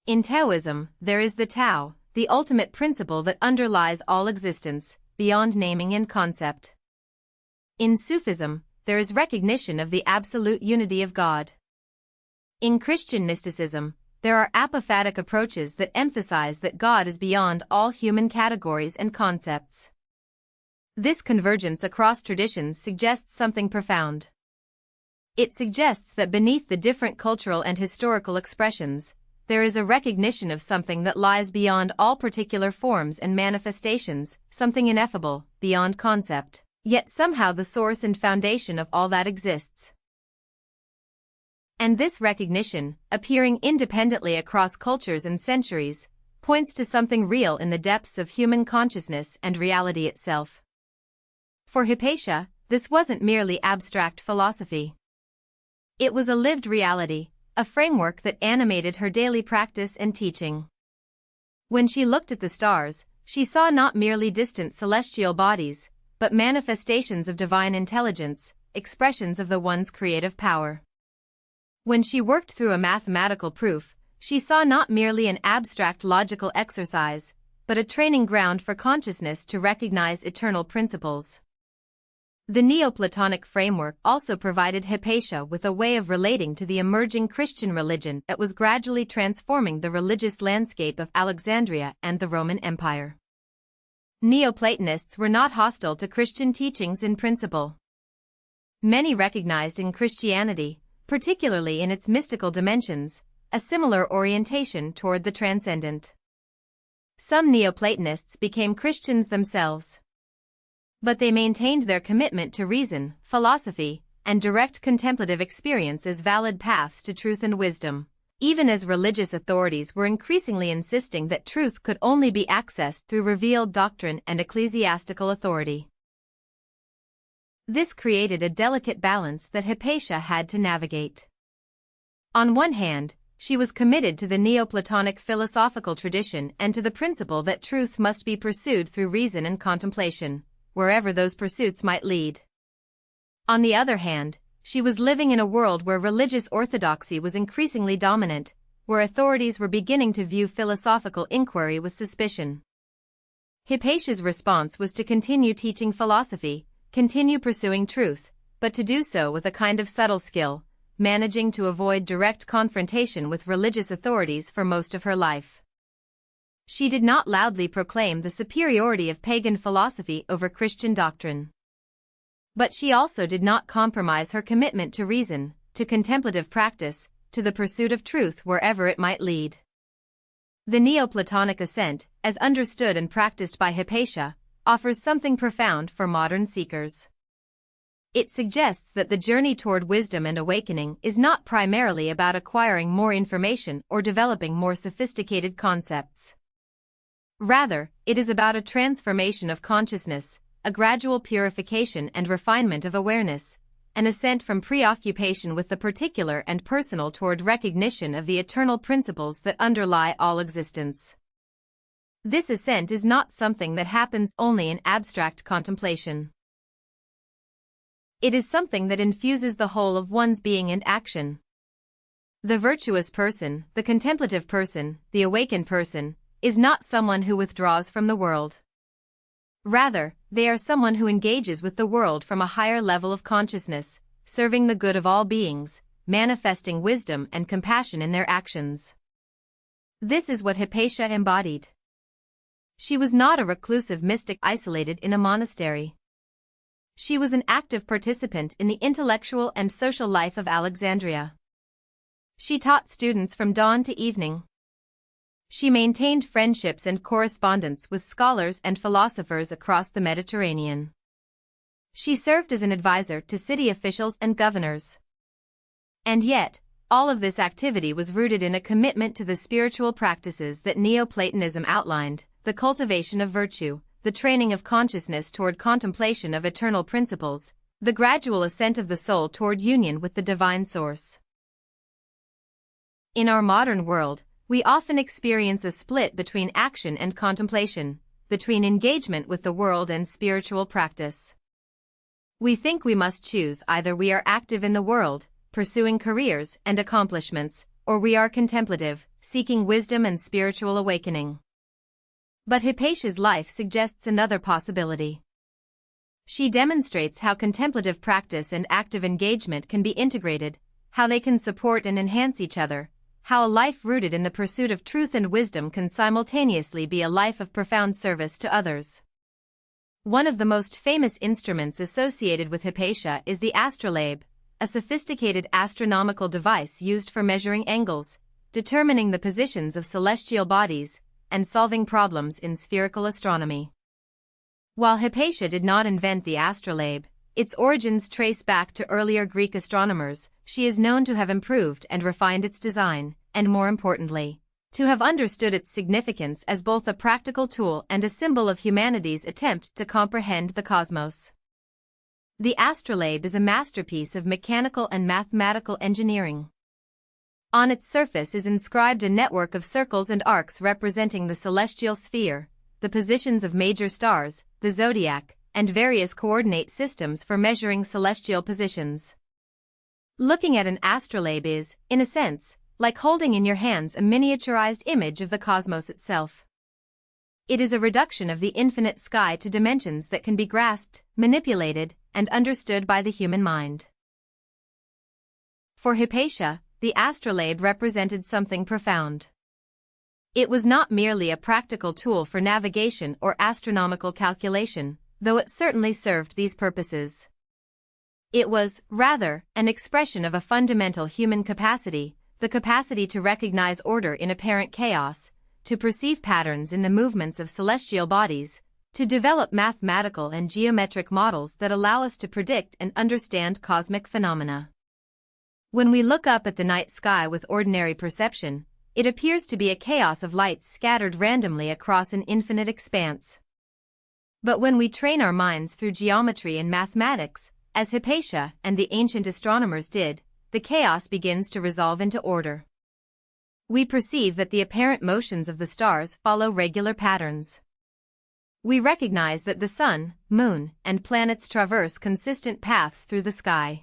In Taoism, there is the Tao, the ultimate principle that underlies all existence, beyond naming and concept. In Sufism, there is recognition of the absolute unity of God. In Christian mysticism, there are apophatic approaches that emphasize that God is beyond all human categories and concepts. This convergence across traditions suggests something profound. It suggests that beneath the different cultural and historical expressions, there is a recognition of something that lies beyond all particular forms and manifestations, something ineffable, beyond concept, yet somehow the source and foundation of all that exists. And this recognition, appearing independently across cultures and centuries, points to something real in the depths of human consciousness and reality itself. For Hypatia, this wasn't merely abstract philosophy. It was a lived reality, a framework that animated her daily practice and teaching. When she looked at the stars, she saw not merely distant celestial bodies, but manifestations of divine intelligence, expressions of the One's creative power. When she worked through a mathematical proof, she saw not merely an abstract logical exercise, but a training ground for consciousness to recognize eternal principles. The Neoplatonic framework also provided Hypatia with a way of relating to the emerging Christian religion that was gradually transforming the religious landscape of Alexandria and the Roman Empire. Neoplatonists were not hostile to Christian teachings in principle. Many recognized in Christianity, particularly in its mystical dimensions, a similar orientation toward the transcendent. Some Neoplatonists became Christians themselves. But they maintained their commitment to reason, philosophy, and direct contemplative experience as valid paths to truth and wisdom, even as religious authorities were increasingly insisting that truth could only be accessed through revealed doctrine and ecclesiastical authority. This created a delicate balance that Hypatia had to navigate. On one hand, she was committed to the Neoplatonic philosophical tradition and to the principle that truth must be pursued through reason and contemplation, wherever those pursuits might lead. On the other hand, she was living in a world where religious orthodoxy was increasingly dominant, where authorities were beginning to view philosophical inquiry with suspicion. Hypatia's response was to continue teaching philosophy, continue pursuing truth, but to do so with a kind of subtle skill, managing to avoid direct confrontation with religious authorities for most of her life. She did not loudly proclaim the superiority of pagan philosophy over Christian doctrine. But she also did not compromise her commitment to reason, to contemplative practice, to the pursuit of truth wherever it might lead. The Neoplatonic ascent, as understood and practiced by Hypatia, offers something profound for modern seekers. It suggests that the journey toward wisdom and awakening is not primarily about acquiring more information or developing more sophisticated concepts. Rather, it is about a transformation of consciousness, a gradual purification and refinement of awareness, an ascent from preoccupation with the particular and personal toward recognition of the eternal principles that underlie all existence. This ascent is not something that happens only in abstract contemplation. It is something that infuses the whole of one's being and action. The virtuous person, the contemplative person, the awakened person, is not someone who withdraws from the world. Rather, they are someone who engages with the world from a higher level of consciousness, serving the good of all beings, manifesting wisdom and compassion in their actions. This is what Hypatia embodied. She was not a reclusive mystic isolated in a monastery. She was an active participant in the intellectual and social life of Alexandria. She taught students from dawn to evening. She maintained friendships and correspondence with scholars and philosophers across the Mediterranean. She served as an advisor to city officials and governors. And yet, all of this activity was rooted in a commitment to the spiritual practices that Neoplatonism outlined, the cultivation of virtue, the training of consciousness toward contemplation of eternal principles, the gradual ascent of the soul toward union with the divine source. In our modern world, we often experience a split between action and contemplation, between engagement with the world and spiritual practice. We think we must choose: either we are active in the world, pursuing careers and accomplishments, or we are contemplative, seeking wisdom and spiritual awakening. But Hypatia's life suggests another possibility. She demonstrates how contemplative practice and active engagement can be integrated, how they can support and enhance each other, how a life rooted in the pursuit of truth and wisdom can simultaneously be a life of profound service to others. One of the most famous instruments associated with Hypatia is the astrolabe, a sophisticated astronomical device used for measuring angles, determining the positions of celestial bodies, and solving problems in spherical astronomy. While Hypatia did not invent the astrolabe, its origins trace back to earlier Greek astronomers. She is known to have improved and refined its design, and more importantly, to have understood its significance as both a practical tool and a symbol of humanity's attempt to comprehend the cosmos. The astrolabe is a masterpiece of mechanical and mathematical engineering. On its surface is inscribed a network of circles and arcs representing the celestial sphere, the positions of major stars, the zodiac, and various coordinate systems for measuring celestial positions. Looking at an astrolabe is, in a sense, like holding in your hands a miniaturized image of the cosmos itself. It is a reduction of the infinite sky to dimensions that can be grasped, manipulated, and understood by the human mind. For Hypatia, the astrolabe represented something profound. It was not merely a practical tool for navigation or astronomical calculation, though it certainly served these purposes. It was, rather, an expression of a fundamental human capacity, the capacity to recognize order in apparent chaos, to perceive patterns in the movements of celestial bodies, to develop mathematical and geometric models that allow us to predict and understand cosmic phenomena. When we look up at the night sky with ordinary perception, it appears to be a chaos of lights scattered randomly across an infinite expanse. But when we train our minds through geometry and mathematics, as Hypatia and the ancient astronomers did, the chaos begins to resolve into order. We perceive that the apparent motions of the stars follow regular patterns. We recognize that the sun, moon, and planets traverse consistent paths through the sky.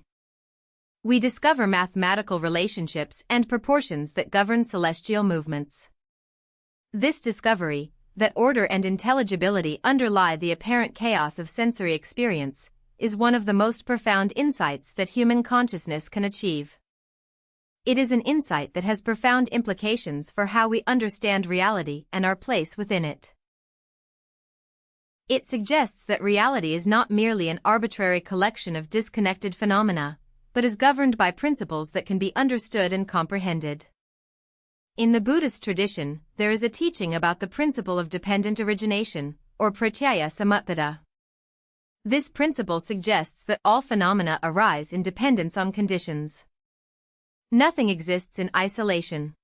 We discover mathematical relationships and proportions that govern celestial movements. This discovery, that order and intelligibility underlie the apparent chaos of sensory experience, is one of the most profound insights that human consciousness can achieve. It is an insight that has profound implications for how we understand reality and our place within it. It suggests that reality is not merely an arbitrary collection of disconnected phenomena, but is governed by principles that can be understood and comprehended. In the Buddhist tradition, there is a teaching about the principle of dependent origination, or pratyaya samutpada. This principle suggests that all phenomena arise in dependence on conditions. Nothing exists in isolation.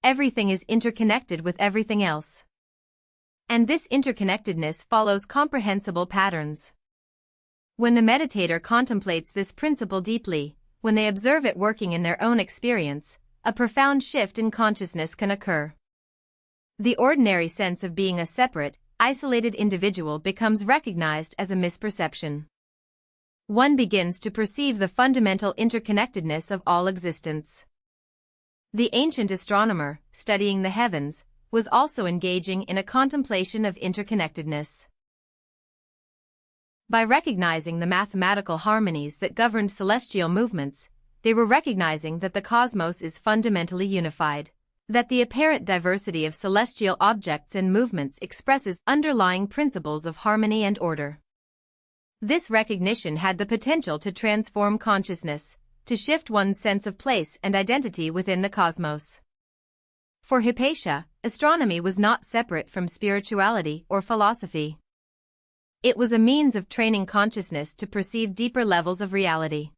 Everything is interconnected with everything else. And this interconnectedness follows comprehensible patterns. When the meditator contemplates this principle deeply, when they observe it working in their own experience, a profound shift in consciousness can occur. The ordinary sense of being a separate, isolated individual becomes recognized as a misperception. One begins to perceive the fundamental interconnectedness of all existence. The ancient astronomer, studying the heavens, was also engaging in a contemplation of interconnectedness. By recognizing the mathematical harmonies that governed celestial movements, they were recognizing that the cosmos is fundamentally unified, that the apparent diversity of celestial objects and movements expresses underlying principles of harmony and order. This recognition had the potential to transform consciousness, to shift one's sense of place and identity within the cosmos. For Hypatia, astronomy was not separate from spirituality or philosophy. It was a means of training consciousness to perceive deeper levels of reality.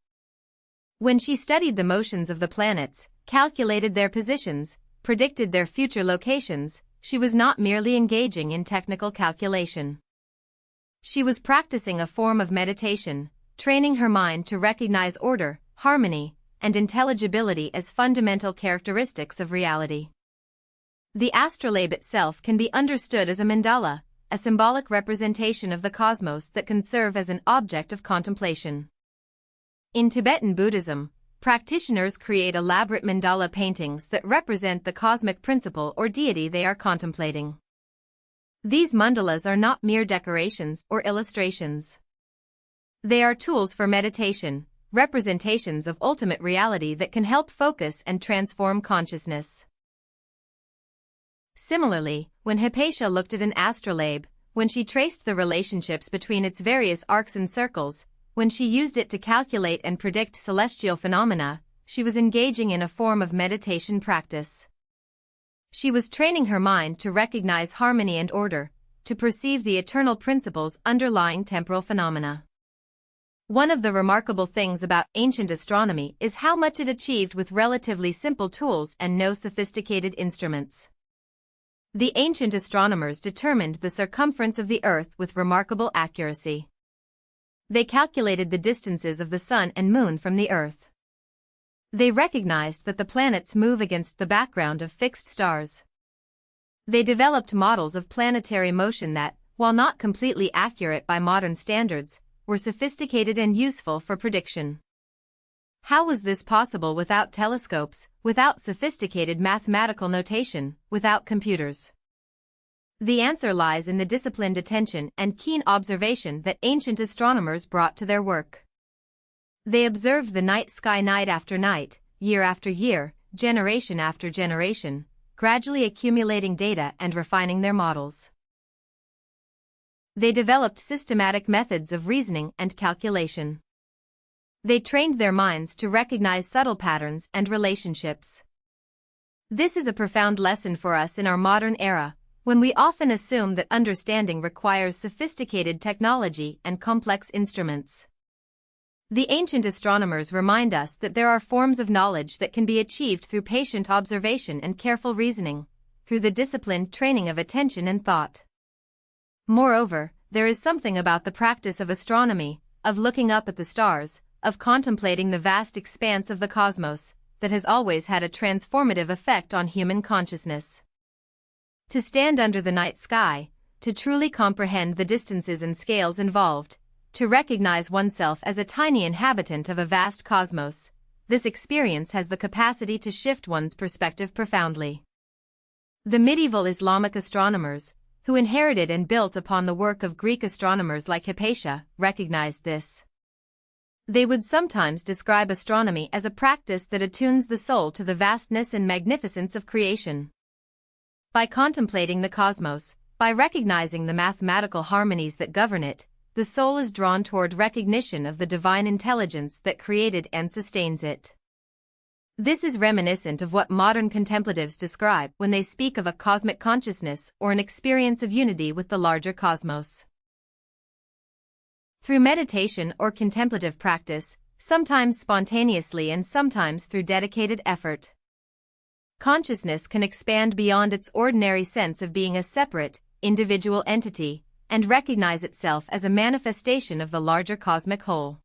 When she studied the motions of the planets, calculated their positions, predicted their future locations, she was not merely engaging in technical calculation. She was practicing a form of meditation, training her mind to recognize order, harmony, and intelligibility as fundamental characteristics of reality. The astrolabe itself can be understood as a mandala, a symbolic representation of the cosmos that can serve as an object of contemplation. In Tibetan Buddhism, practitioners create elaborate mandala paintings that represent the cosmic principle or deity they are contemplating. These mandalas are not mere decorations or illustrations. They are tools for meditation, representations of ultimate reality that can help focus and transform consciousness. Similarly, when Hypatia looked at an astrolabe, when she traced the relationships between its various arcs and circles, when she used it to calculate and predict celestial phenomena, she was engaging in a form of meditation practice. She was training her mind to recognize harmony and order, to perceive the eternal principles underlying temporal phenomena. One of the remarkable things about ancient astronomy is how much it achieved with relatively simple tools and no sophisticated instruments. The ancient astronomers determined the circumference of the Earth with remarkable accuracy. They calculated the distances of the Sun and Moon from the Earth. They recognized that the planets move against the background of fixed stars. They developed models of planetary motion that, while not completely accurate by modern standards, were sophisticated and useful for prediction. How was this possible without telescopes, without sophisticated mathematical notation, without computers? The answer lies in the disciplined attention and keen observation that ancient astronomers brought to their work. They observed the night sky night after night, year after year, generation after generation, gradually accumulating data and refining their models. They developed systematic methods of reasoning and calculation. They trained their minds to recognize subtle patterns and relationships. This is a profound lesson for us in our modern era, when we often assume that understanding requires sophisticated technology and complex instruments. The ancient astronomers remind us that there are forms of knowledge that can be achieved through patient observation and careful reasoning, through the disciplined training of attention and thought. Moreover, there is something about the practice of astronomy, of looking up at the stars, of contemplating the vast expanse of the cosmos, that has always had a transformative effect on human consciousness. To stand under the night sky, to truly comprehend the distances and scales involved, to recognize oneself as a tiny inhabitant of a vast cosmos, this experience has the capacity to shift one's perspective profoundly. The medieval Islamic astronomers, who inherited and built upon the work of Greek astronomers like Hypatia, recognized this. They would sometimes describe astronomy as a practice that attunes the soul to the vastness and magnificence of creation. By contemplating the cosmos, by recognizing the mathematical harmonies that govern it, the soul is drawn toward recognition of the divine intelligence that created and sustains it. This is reminiscent of what modern contemplatives describe when they speak of a cosmic consciousness or an experience of unity with the larger cosmos. Through meditation or contemplative practice, sometimes spontaneously and sometimes through dedicated effort, consciousness can expand beyond its ordinary sense of being a separate, individual entity, and recognize itself as a manifestation of the larger cosmic whole.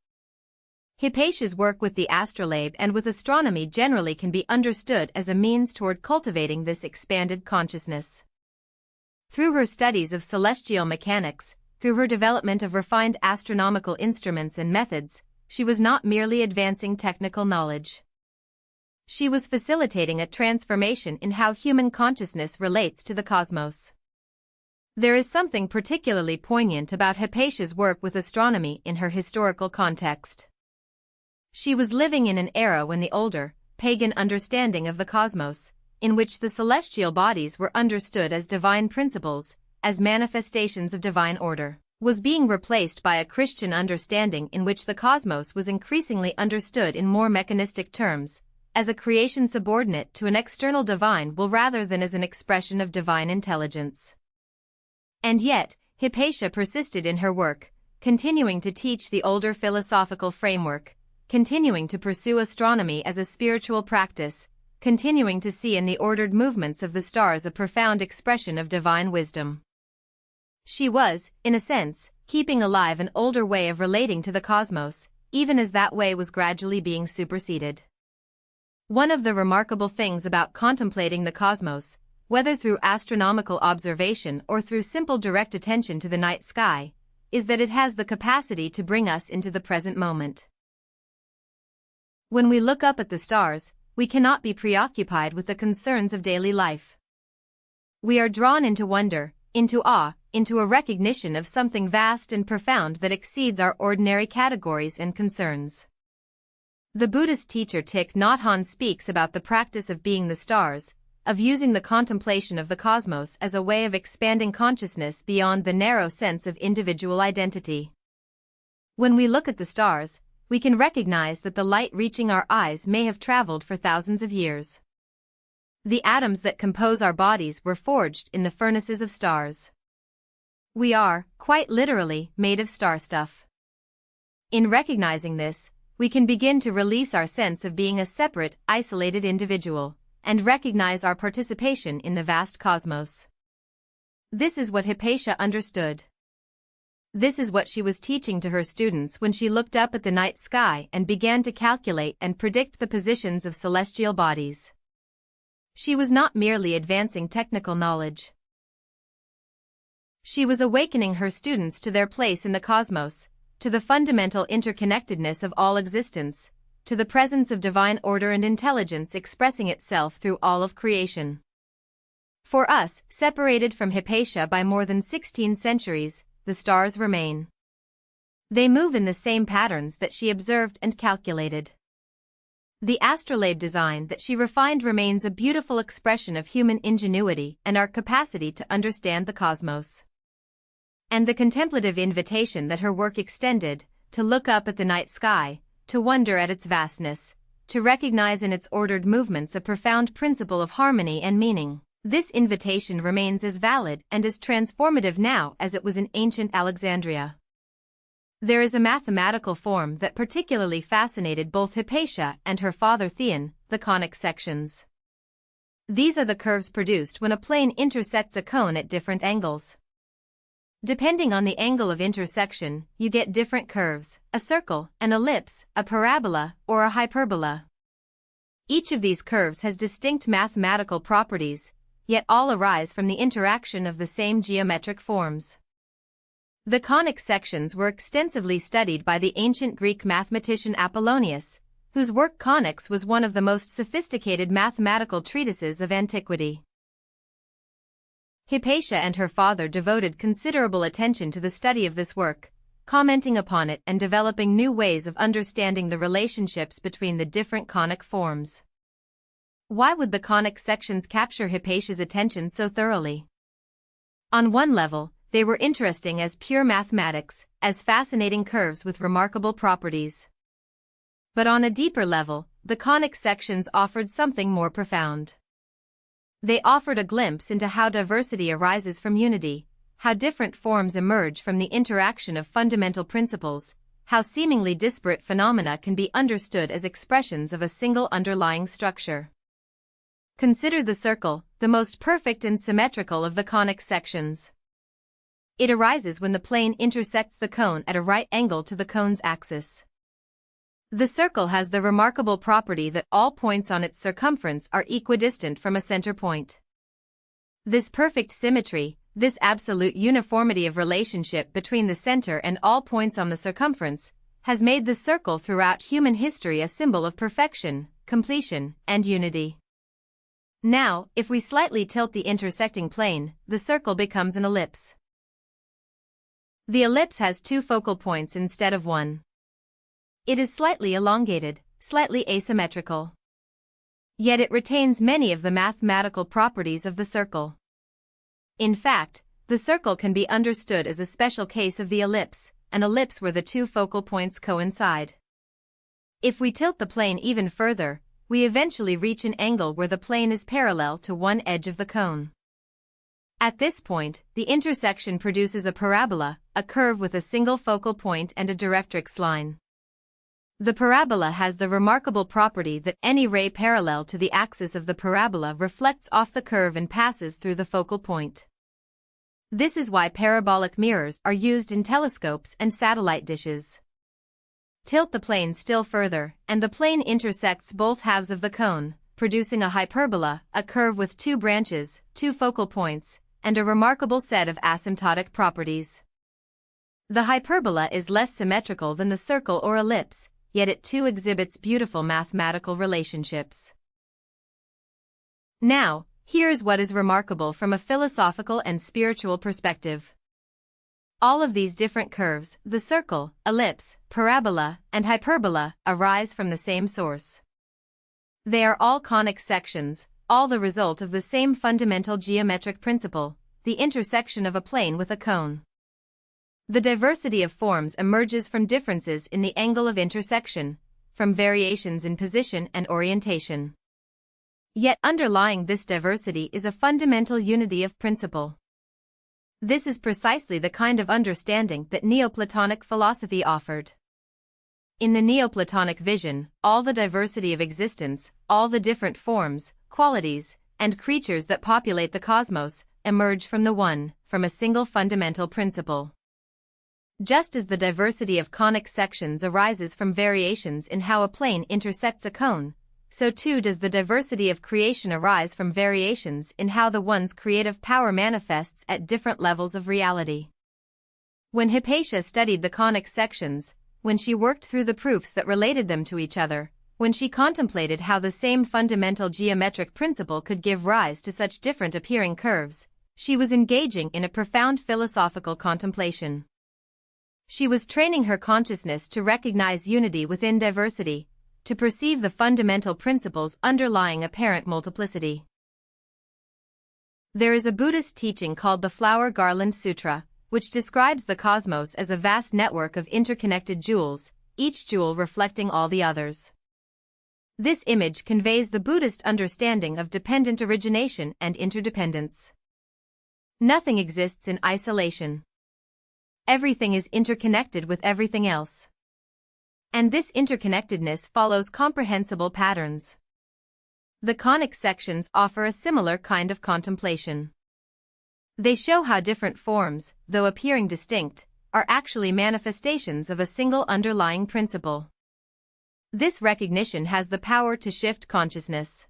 Hypatia's work with the astrolabe and with astronomy generally can be understood as a means toward cultivating this expanded consciousness. Through her studies of celestial mechanics, through her development of refined astronomical instruments and methods, she was not merely advancing technical knowledge. She was facilitating a transformation in how human consciousness relates to the cosmos. There is something particularly poignant about Hypatia's work with astronomy in her historical context. She was living in an era when the older, pagan understanding of the cosmos, in which the celestial bodies were understood as divine principles, as manifestations of divine order, was being replaced by a Christian understanding in which the cosmos was increasingly understood in more mechanistic terms, as a creation subordinate to an external divine will rather than as an expression of divine intelligence. And yet, Hypatia persisted in her work, continuing to teach the older philosophical framework, continuing to pursue astronomy as a spiritual practice, continuing to see in the ordered movements of the stars a profound expression of divine wisdom. She was, in a sense, keeping alive an older way of relating to the cosmos, even as that way was gradually being superseded. One of the remarkable things about contemplating the cosmos, whether through astronomical observation or through simple direct attention to the night sky, is that it has the capacity to bring us into the present moment. When we look up at the stars, we cannot be preoccupied with the concerns of daily life. We are drawn into wonder, into awe, into a recognition of something vast and profound that exceeds our ordinary categories and concerns. The Buddhist teacher Thich Nhat Hanh speaks about the practice of being the stars, of using the contemplation of the cosmos as a way of expanding consciousness beyond the narrow sense of individual identity. When we look at the stars, we can recognize that the light reaching our eyes may have traveled for thousands of years. The atoms that compose our bodies were forged in the furnaces of stars. We are, quite literally, made of star stuff. In recognizing this, we can begin to release our sense of being a separate, isolated individual, and recognize our participation in the vast cosmos. This is what Hypatia understood. This is what she was teaching to her students when she looked up at the night sky and began to calculate and predict the positions of celestial bodies. She was not merely advancing technical knowledge. She was awakening her students to their place in the cosmos, to the fundamental interconnectedness of all existence, to the presence of divine order and intelligence expressing itself through all of creation. For us, separated from Hypatia by more than 16 centuries, the stars remain. They move in the same patterns that she observed and calculated. The astrolabe design that she refined remains a beautiful expression of human ingenuity and our capacity to understand the cosmos. And the contemplative invitation that her work extended, to look up at the night sky, to wonder at its vastness, to recognize in its ordered movements a profound principle of harmony and meaning. This invitation remains as valid and as transformative now as it was in ancient Alexandria. There is a mathematical form that particularly fascinated both Hypatia and her father Theon, the conic sections. These are the curves produced when a plane intersects a cone at different angles. Depending on the angle of intersection, you get different curves: a circle, an ellipse, a parabola, or a hyperbola. Each of these curves has distinct mathematical properties, yet all arise from the interaction of the same geometric forms. The conic sections were extensively studied by the ancient Greek mathematician Apollonius, whose work Conics was one of the most sophisticated mathematical treatises of antiquity. Hypatia and her father devoted considerable attention to the study of this work, commenting upon it and developing new ways of understanding the relationships between the different conic forms. Why would the conic sections capture Hypatia's attention so thoroughly? On one level, they were interesting as pure mathematics, as fascinating curves with remarkable properties. But on a deeper level, the conic sections offered something more profound. They offered a glimpse into how diversity arises from unity, how different forms emerge from the interaction of fundamental principles, how seemingly disparate phenomena can be understood as expressions of a single underlying structure. Consider the circle, the most perfect and symmetrical of the conic sections. It arises when the plane intersects the cone at a right angle to the cone's axis. The circle has the remarkable property that all points on its circumference are equidistant from a center point. This perfect symmetry, this absolute uniformity of relationship between the center and all points on the circumference, has made the circle throughout human history a symbol of perfection, completion, and unity. Now, if we slightly tilt the intersecting plane, the circle becomes an ellipse. The ellipse has two focal points instead of one. It is slightly elongated, slightly asymmetrical. Yet it retains many of the mathematical properties of the circle. In fact, the circle can be understood as a special case of the ellipse, an ellipse where the two focal points coincide. If we tilt the plane even further, we eventually reach an angle where the plane is parallel to one edge of the cone. At this point, the intersection produces a parabola, a curve with a single focal point and a directrix line. The parabola has the remarkable property that any ray parallel to the axis of the parabola reflects off the curve and passes through the focal point. This is why parabolic mirrors are used in telescopes and satellite dishes. Tilt the plane still further, and the plane intersects both halves of the cone, producing a hyperbola, a curve with two branches, two focal points, and a remarkable set of asymptotic properties. The hyperbola is less symmetrical than the circle or ellipse, yet it too exhibits beautiful mathematical relationships. Now, here is what is remarkable from a philosophical and spiritual perspective. All of these different curves, the circle, ellipse, parabola, and hyperbola, arise from the same source. They are all conic sections, all the result of the same fundamental geometric principle, the intersection of a plane with a cone. The diversity of forms emerges from differences in the angle of intersection, from variations in position and orientation. Yet underlying this diversity is a fundamental unity of principle. This is precisely the kind of understanding that Neoplatonic philosophy offered. In the Neoplatonic vision, all the diversity of existence, all the different forms, qualities, and creatures that populate the cosmos, emerge from the one, from a single fundamental principle. Just as the diversity of conic sections arises from variations in how a plane intersects a cone, so too does the diversity of creation arise from variations in how the one's creative power manifests at different levels of reality. When Hypatia studied the conic sections, when she worked through the proofs that related them to each other, when she contemplated how the same fundamental geometric principle could give rise to such different appearing curves, she was engaging in a profound philosophical contemplation. She was training her consciousness to recognize unity within diversity, to perceive the fundamental principles underlying apparent multiplicity. There is a Buddhist teaching called the Flower Garland Sutra, which describes the cosmos as a vast network of interconnected jewels, each jewel reflecting all the others. This image conveys the Buddhist understanding of dependent origination and interdependence. Nothing exists in isolation. Everything is interconnected with everything else. And this interconnectedness follows comprehensible patterns. The conic sections offer a similar kind of contemplation. They show how different forms, though appearing distinct, are actually manifestations of a single underlying principle. This recognition has the power to shift consciousness.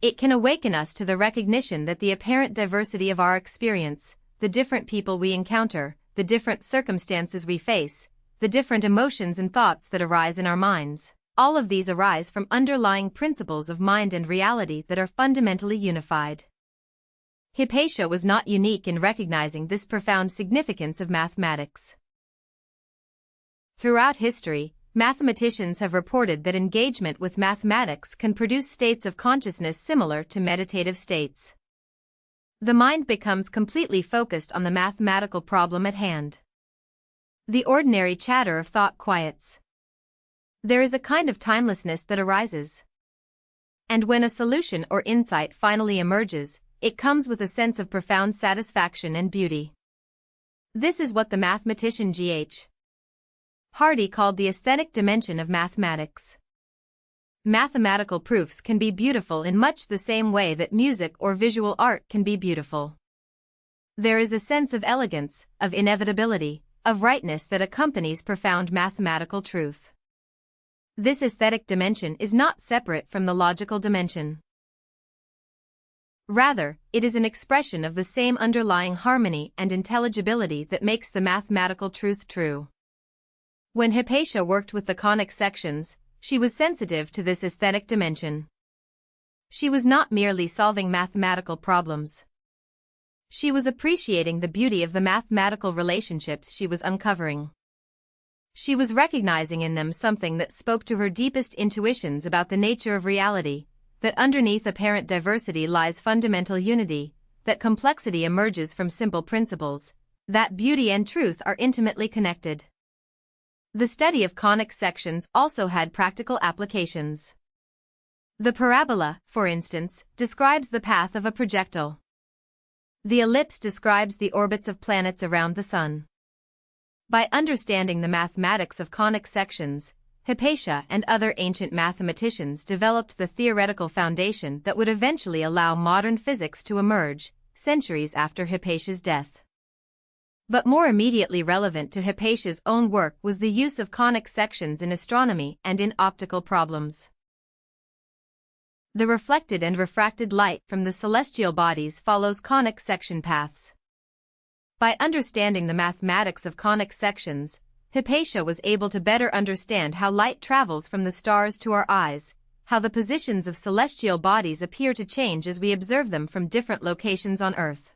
It can awaken us to the recognition that the apparent diversity of our experience, the different people we encounter, the different circumstances we face, the different emotions and thoughts that arise in our minds, all of these arise from underlying principles of mind and reality that are fundamentally unified. Hypatia was not unique in recognizing this profound significance of mathematics. Throughout history, mathematicians have reported that engagement with mathematics can produce states of consciousness similar to meditative states. The mind becomes completely focused on the mathematical problem at hand. The ordinary chatter of thought quiets. There is a kind of timelessness that arises. And when a solution or insight finally emerges, it comes with a sense of profound satisfaction and beauty. This is what the mathematician G.H. Hardy called the aesthetic dimension of mathematics. Mathematical proofs can be beautiful in much the same way that music or visual art can be beautiful. There is a sense of elegance, of inevitability, of rightness that accompanies profound mathematical truth. This aesthetic dimension is not separate from the logical dimension. Rather, it is an expression of the same underlying harmony and intelligibility that makes the mathematical truth true. When Hypatia worked with the conic sections, she was sensitive to this aesthetic dimension. She was not merely solving mathematical problems. She was appreciating the beauty of the mathematical relationships she was uncovering. She was recognizing in them something that spoke to her deepest intuitions about the nature of reality, that underneath apparent diversity lies fundamental unity, that complexity emerges from simple principles, that beauty and truth are intimately connected. The study of conic sections also had practical applications. The parabola, for instance, describes the path of a projectile. The ellipse describes the orbits of planets around the Sun. By understanding the mathematics of conic sections, Hypatia and other ancient mathematicians developed the theoretical foundation that would eventually allow modern physics to emerge, centuries after Hypatia's death. But more immediately relevant to Hypatia's own work was the use of conic sections in astronomy and in optical problems. The reflected and refracted light from the celestial bodies follows conic section paths. By understanding the mathematics of conic sections, Hypatia was able to better understand how light travels from the stars to our eyes, how the positions of celestial bodies appear to change as we observe them from different locations on Earth.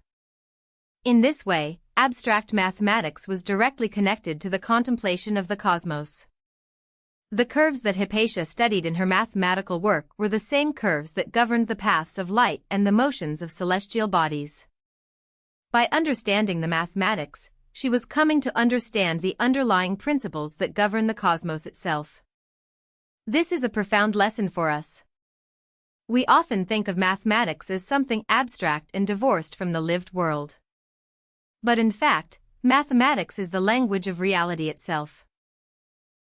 In this way, abstract mathematics was directly connected to the contemplation of the cosmos. The curves that Hypatia studied in her mathematical work were the same curves that governed the paths of light and the motions of celestial bodies. By understanding the mathematics, she was coming to understand the underlying principles that govern the cosmos itself. This is a profound lesson for us. We often think of mathematics as something abstract and divorced from the lived world. But in fact, mathematics is the language of reality itself.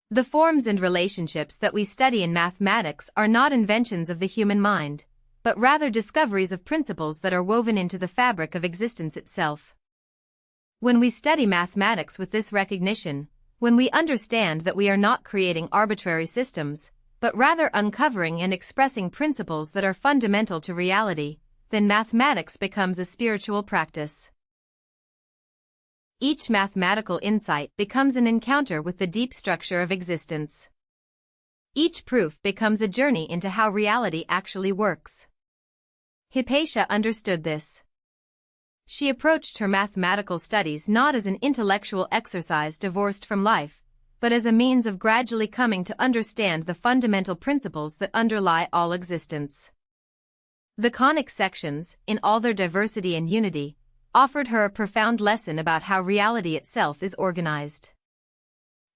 The forms and relationships that we study in mathematics are not inventions of the human mind, but rather discoveries of principles that are woven into the fabric of existence itself. When we study mathematics with this recognition, when we understand that we are not creating arbitrary systems, but rather uncovering and expressing principles that are fundamental to reality, then mathematics becomes a spiritual practice. Each mathematical insight becomes an encounter with the deep structure of existence. Each proof becomes a journey into how reality actually works. Hypatia understood this. She approached her mathematical studies not as an intellectual exercise divorced from life, but as a means of gradually coming to understand the fundamental principles that underlie all existence. The conic sections, in all their diversity and unity, offered her a profound lesson about how reality itself is organized.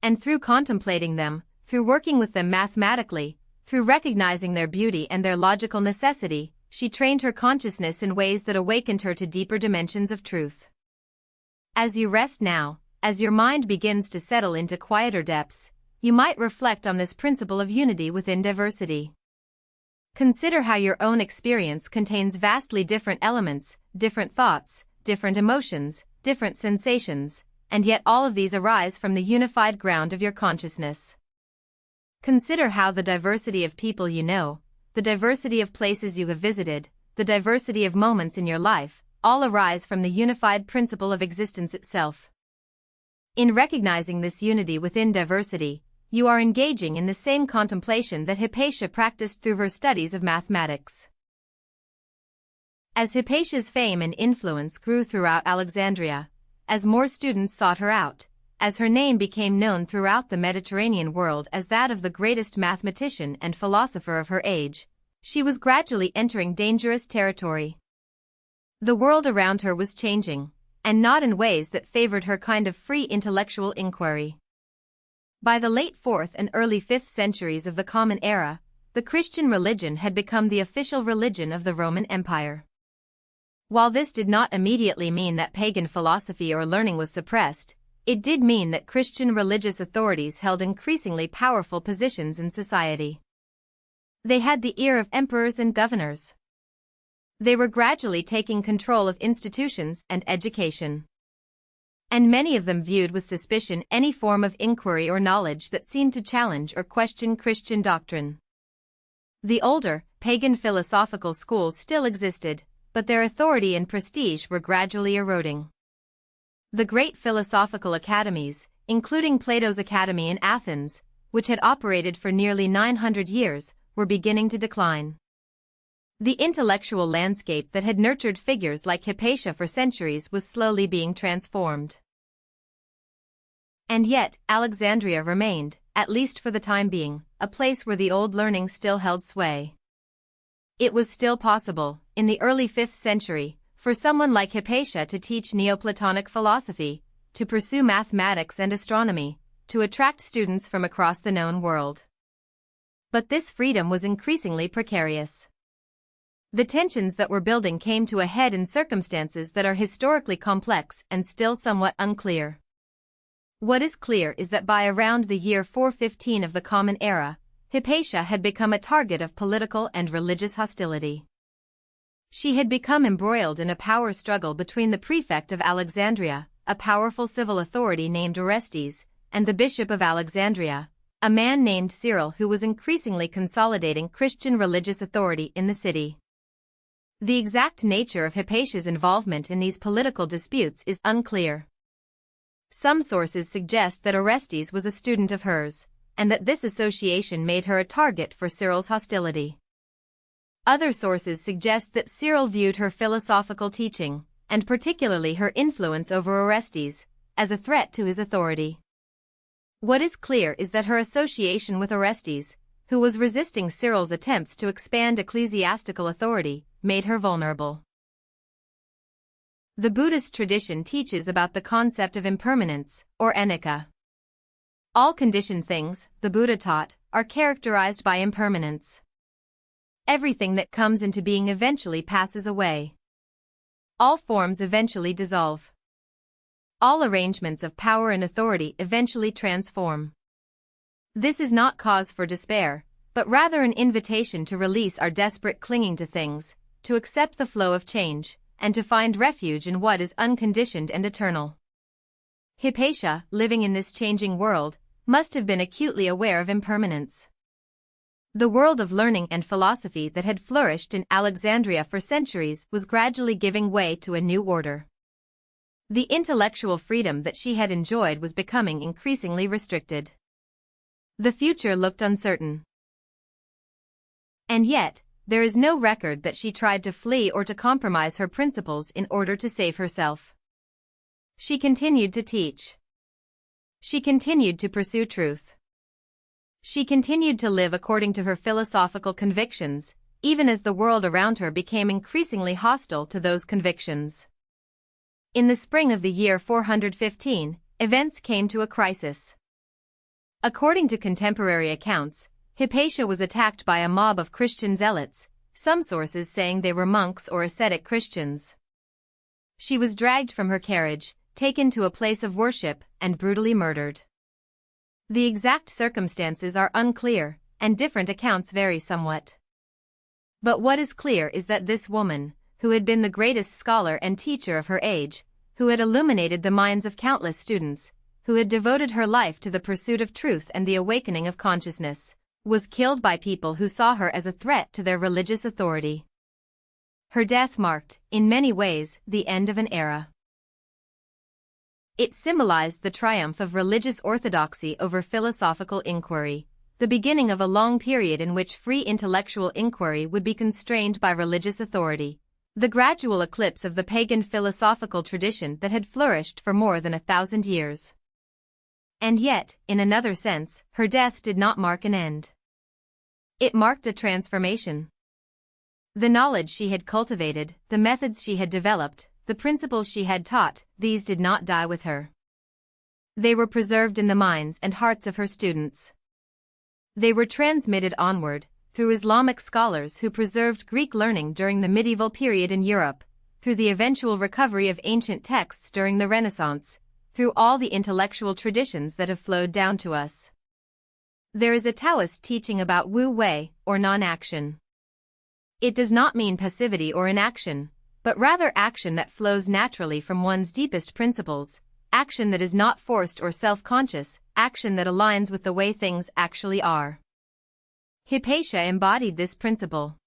And through contemplating them, through working with them mathematically, through recognizing their beauty and their logical necessity, she trained her consciousness in ways that awakened her to deeper dimensions of truth. As you rest now, as your mind begins to settle into quieter depths, you might reflect on this principle of unity within diversity. Consider how your own experience contains vastly different elements, different thoughts, different emotions, different sensations, and yet all of these arise from the unified ground of your consciousness. Consider how the diversity of people you know, the diversity of places you have visited, the diversity of moments in your life, all arise from the unified principle of existence itself. In recognizing this unity within diversity, you are engaging in the same contemplation that Hypatia practiced through her studies of mathematics. As Hypatia's fame and influence grew throughout Alexandria, as more students sought her out, as her name became known throughout the Mediterranean world as that of the greatest mathematician and philosopher of her age, she was gradually entering dangerous territory. The world around her was changing, and not in ways that favored her kind of free intellectual inquiry. By the late 4th and early 5th centuries of the Common Era, the Christian religion had become the official religion of the Roman Empire. While this did not immediately mean that pagan philosophy or learning was suppressed, it did mean that Christian religious authorities held increasingly powerful positions in society. They had the ear of emperors and governors. They were gradually taking control of institutions and education. And many of them viewed with suspicion any form of inquiry or knowledge that seemed to challenge or question Christian doctrine. The older, pagan philosophical schools still existed, but their authority and prestige were gradually eroding. The great philosophical academies, including Plato's Academy in Athens, which had operated for nearly 900 years, were beginning to decline. The intellectual landscape that had nurtured figures like Hypatia for centuries was slowly being transformed. And yet, Alexandria remained, at least for the time being, a place where the old learning still held sway. It was still possible, in the early 5th century, for someone like Hypatia to teach Neoplatonic philosophy, to pursue mathematics and astronomy, to attract students from across the known world. But this freedom was increasingly precarious. The tensions that were building came to a head in circumstances that are historically complex and still somewhat unclear. What is clear is that by around the year 415 of the Common Era, Hypatia had become a target of political and religious hostility. She had become embroiled in a power struggle between the prefect of Alexandria, a powerful civil authority named Orestes, and the bishop of Alexandria, a man named Cyril who was increasingly consolidating Christian religious authority in the city. The exact nature of Hypatia's involvement in these political disputes is unclear. Some sources suggest that Orestes was a student of hers, and that this association made her a target for Cyril's hostility. Other sources suggest that Cyril viewed her philosophical teaching, and particularly her influence over Orestes, as a threat to his authority. What is clear is that her association with Orestes, who was resisting Cyril's attempts to expand ecclesiastical authority, made her vulnerable. The Buddhist tradition teaches about the concept of impermanence, or anicca. All conditioned things, the Buddha taught, are characterized by impermanence. Everything that comes into being eventually passes away. All forms eventually dissolve. All arrangements of power and authority eventually transform. This is not cause for despair, but rather an invitation to release our desperate clinging to things, to accept the flow of change, and to find refuge in what is unconditioned and eternal. Hypatia, living in this changing world, must have been acutely aware of impermanence. The world of learning and philosophy that had flourished in Alexandria for centuries was gradually giving way to a new order. The intellectual freedom that she had enjoyed was becoming increasingly restricted. The future looked uncertain. And yet, there is no record that she tried to flee or to compromise her principles in order to save herself. She continued to teach. She continued to pursue truth. She continued to live according to her philosophical convictions, even as the world around her became increasingly hostile to those convictions. In the spring of the year 415, events came to a crisis. According to contemporary accounts, Hypatia was attacked by a mob of Christian zealots, some sources saying they were monks or ascetic Christians. She was dragged from her carriage, taken to a place of worship, and brutally murdered. The exact circumstances are unclear, and different accounts vary somewhat. But what is clear is that this woman, who had been the greatest scholar and teacher of her age, who had illuminated the minds of countless students, who had devoted her life to the pursuit of truth and the awakening of consciousness, was killed by people who saw her as a threat to their religious authority. Her death marked, in many ways, the end of an era. It symbolized the triumph of religious orthodoxy over philosophical inquiry, the beginning of a long period in which free intellectual inquiry would be constrained by religious authority, the gradual eclipse of the pagan philosophical tradition that had flourished for more than 1,000 years. And yet, in another sense, her death did not mark an end. It marked a transformation. The knowledge she had cultivated, the methods she had developed, the principles she had taught, these did not die with her. They were preserved in the minds and hearts of her students. They were transmitted onward, through Islamic scholars who preserved Greek learning during the medieval period in Europe, through the eventual recovery of ancient texts during the Renaissance, through all the intellectual traditions that have flowed down to us. There is a Taoist teaching about Wu Wei, or non-action. It does not mean passivity or inaction, but rather action that flows naturally from one's deepest principles, action that is not forced or self-conscious, action that aligns with the way things actually are. Hypatia embodied this principle.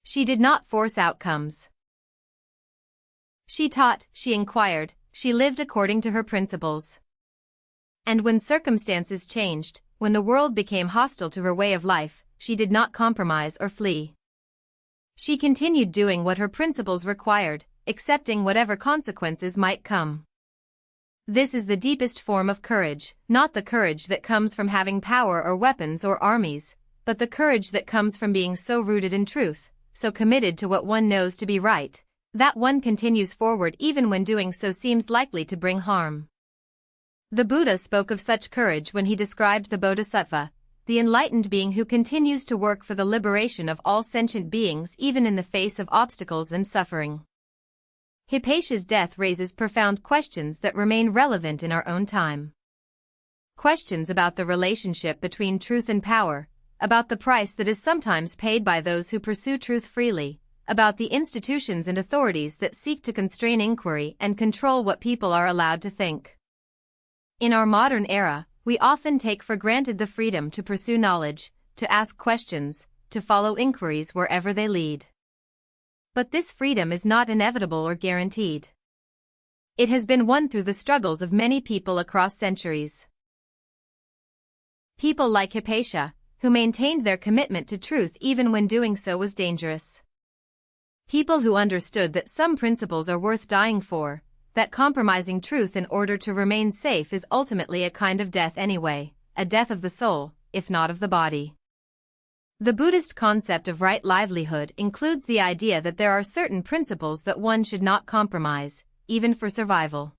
She did not force outcomes. She taught, she inquired, she lived according to her principles. And when circumstances changed, when the world became hostile to her way of life, she did not compromise or flee. She continued doing what her principles required, accepting whatever consequences might come. This is the deepest form of courage, not the courage that comes from having power or weapons or armies, but the courage that comes from being so rooted in truth, so committed to what one knows to be right, that one continues forward even when doing so seems likely to bring harm. The Buddha spoke of such courage when he described the Bodhisattva, the enlightened being who continues to work for the liberation of all sentient beings even in the face of obstacles and suffering. Hypatia's death raises profound questions that remain relevant in our own time. Questions about the relationship between truth and power, about the price that is sometimes paid by those who pursue truth freely, about the institutions and authorities that seek to constrain inquiry and control what people are allowed to think. In our modern era, we often take for granted the freedom to pursue knowledge, to ask questions, to follow inquiries wherever they lead. But this freedom is not inevitable or guaranteed. It has been won through the struggles of many people across centuries. People like Hypatia, who maintained their commitment to truth even when doing so was dangerous. People who understood that some principles are worth dying for, that compromising truth in order to remain safe is ultimately a kind of death anyway, a death of the soul, if not of the body. The Buddhist concept of right livelihood includes the idea that there are certain principles that one should not compromise, even for survival.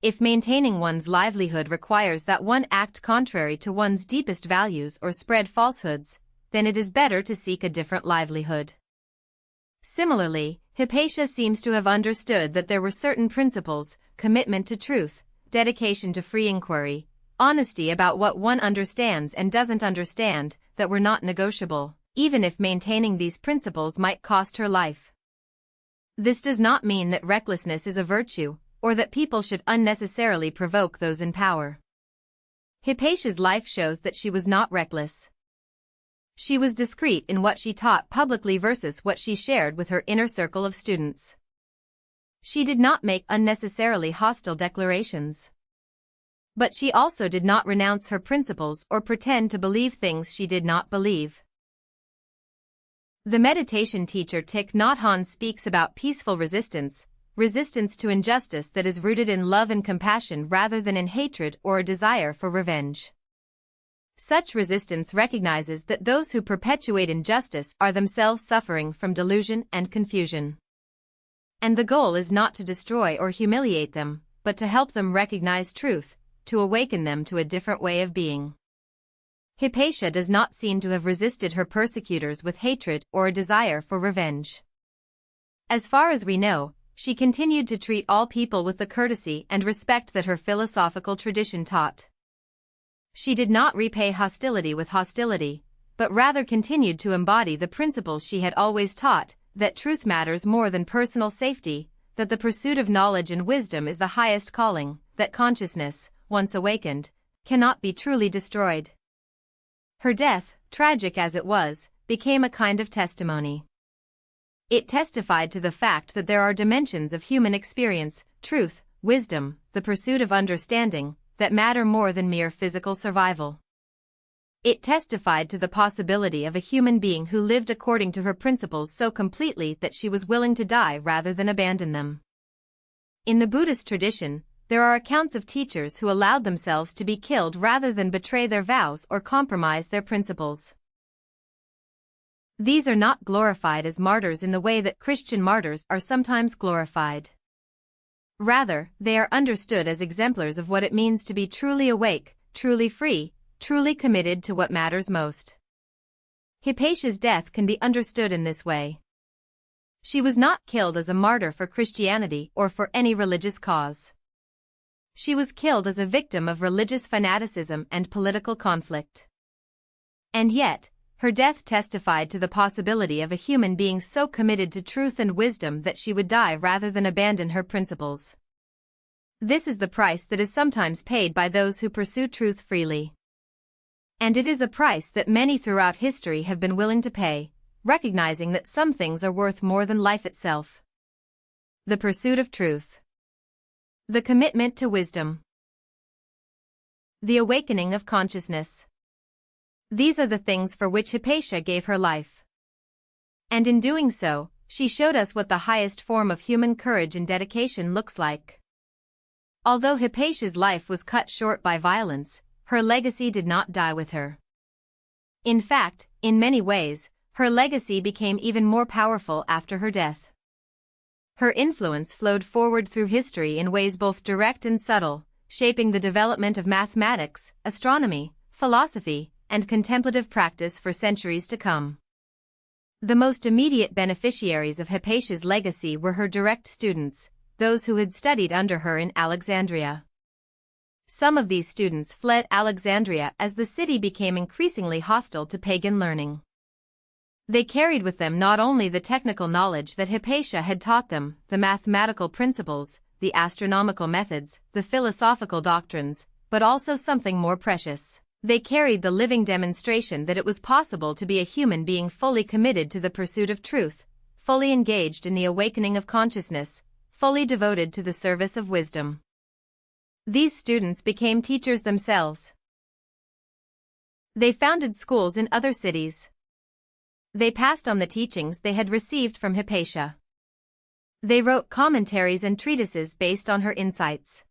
If maintaining one's livelihood requires that one act contrary to one's deepest values or spread falsehoods, then it is better to seek a different livelihood. Similarly, Hypatia seems to have understood that there were certain principles, commitment to truth, dedication to free inquiry, honesty about what one understands and doesn't understand, that were not negotiable, even if maintaining these principles might cost her life. This does not mean that recklessness is a virtue, or that people should unnecessarily provoke those in power. Hypatia's life shows that she was not reckless. She was discreet in what she taught publicly versus what she shared with her inner circle of students. She did not make unnecessarily hostile declarations. But she also did not renounce her principles or pretend to believe things she did not believe. The meditation teacher Thich Nhat Hanh speaks about peaceful resistance, resistance to injustice that is rooted in love and compassion rather than in hatred or a desire for revenge. Such resistance recognizes that those who perpetuate injustice are themselves suffering from delusion and confusion. And the goal is not to destroy or humiliate them, but to help them recognize truth, to awaken them to a different way of being. Hypatia does not seem to have resisted her persecutors with hatred or a desire for revenge. As far as we know, she continued to treat all people with the courtesy and respect that her philosophical tradition taught. She did not repay hostility with hostility, but rather continued to embody the principles she had always taught, that truth matters more than personal safety, that the pursuit of knowledge and wisdom is the highest calling, that consciousness, once awakened, cannot be truly destroyed. Her death, tragic as it was, became a kind of testimony. It testified to the fact that there are dimensions of human experience, truth, wisdom, the pursuit of understanding, that matter more than mere physical survival. It testified to the possibility of a human being who lived according to her principles so completely that she was willing to die rather than abandon them. In the Buddhist tradition, there are accounts of teachers who allowed themselves to be killed rather than betray their vows or compromise their principles. These are not glorified as martyrs in the way that Christian martyrs are sometimes glorified. Rather, they are understood as exemplars of what it means to be truly awake, truly free, truly committed to what matters most. Hypatia's death can be understood in this way. She was not killed as a martyr for Christianity or for any religious cause. She was killed as a victim of religious fanaticism and political conflict. And yet, her death testified to the possibility of a human being so committed to truth and wisdom that she would die rather than abandon her principles. This is the price that is sometimes paid by those who pursue truth freely. And it is a price that many throughout history have been willing to pay, recognizing that some things are worth more than life itself. The pursuit of truth. The commitment to wisdom. The awakening of consciousness. These are the things for which Hypatia gave her life. And in doing so, she showed us what the highest form of human courage and dedication looks like. Although Hypatia's life was cut short by violence, her legacy did not die with her. In fact, in many ways, her legacy became even more powerful after her death. Her influence flowed forward through history in ways both direct and subtle, shaping the development of mathematics, astronomy, philosophy, and contemplative practice for centuries to come. The most immediate beneficiaries of Hypatia's legacy were her direct students, those who had studied under her in Alexandria. Some of these students fled Alexandria as the city became increasingly hostile to pagan learning. They carried with them not only the technical knowledge that Hypatia had taught them, the mathematical principles, the astronomical methods, the philosophical doctrines, but also something more precious. They carried the living demonstration that it was possible to be a human being fully committed to the pursuit of truth, fully engaged in the awakening of consciousness, fully devoted to the service of wisdom. These students became teachers themselves. They founded schools in other cities. They passed on the teachings they had received from Hypatia. They wrote commentaries and treatises based on her insights.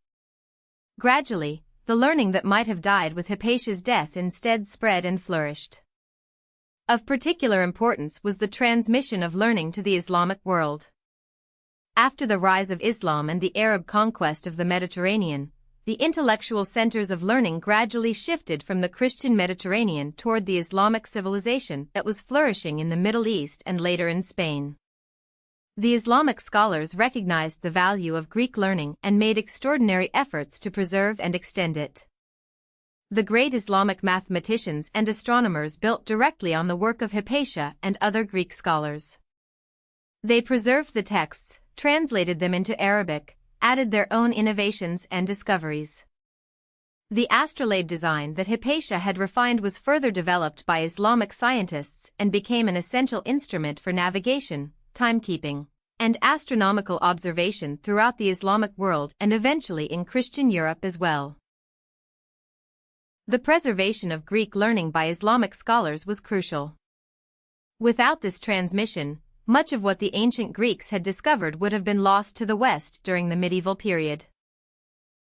Gradually, the learning that might have died with Hypatia's death instead spread and flourished. Of particular importance was the transmission of learning to the Islamic world. After the rise of Islam and the Arab conquest of the Mediterranean, the intellectual centers of learning gradually shifted from the Christian Mediterranean toward the Islamic civilization that was flourishing in the Middle East and later in Spain. The Islamic scholars recognized the value of Greek learning and made extraordinary efforts to preserve and extend it. The great Islamic mathematicians and astronomers built directly on the work of Hypatia and other Greek scholars. They preserved the texts, translated them into Arabic, added their own innovations and discoveries. The astrolabe design that Hypatia had refined was further developed by Islamic scientists and became an essential instrument for navigation, timekeeping, and astronomical observation throughout the Islamic world and eventually in Christian Europe as well. The preservation of Greek learning by Islamic scholars was crucial. Without this transmission, much of what the ancient Greeks had discovered would have been lost to the West during the medieval period.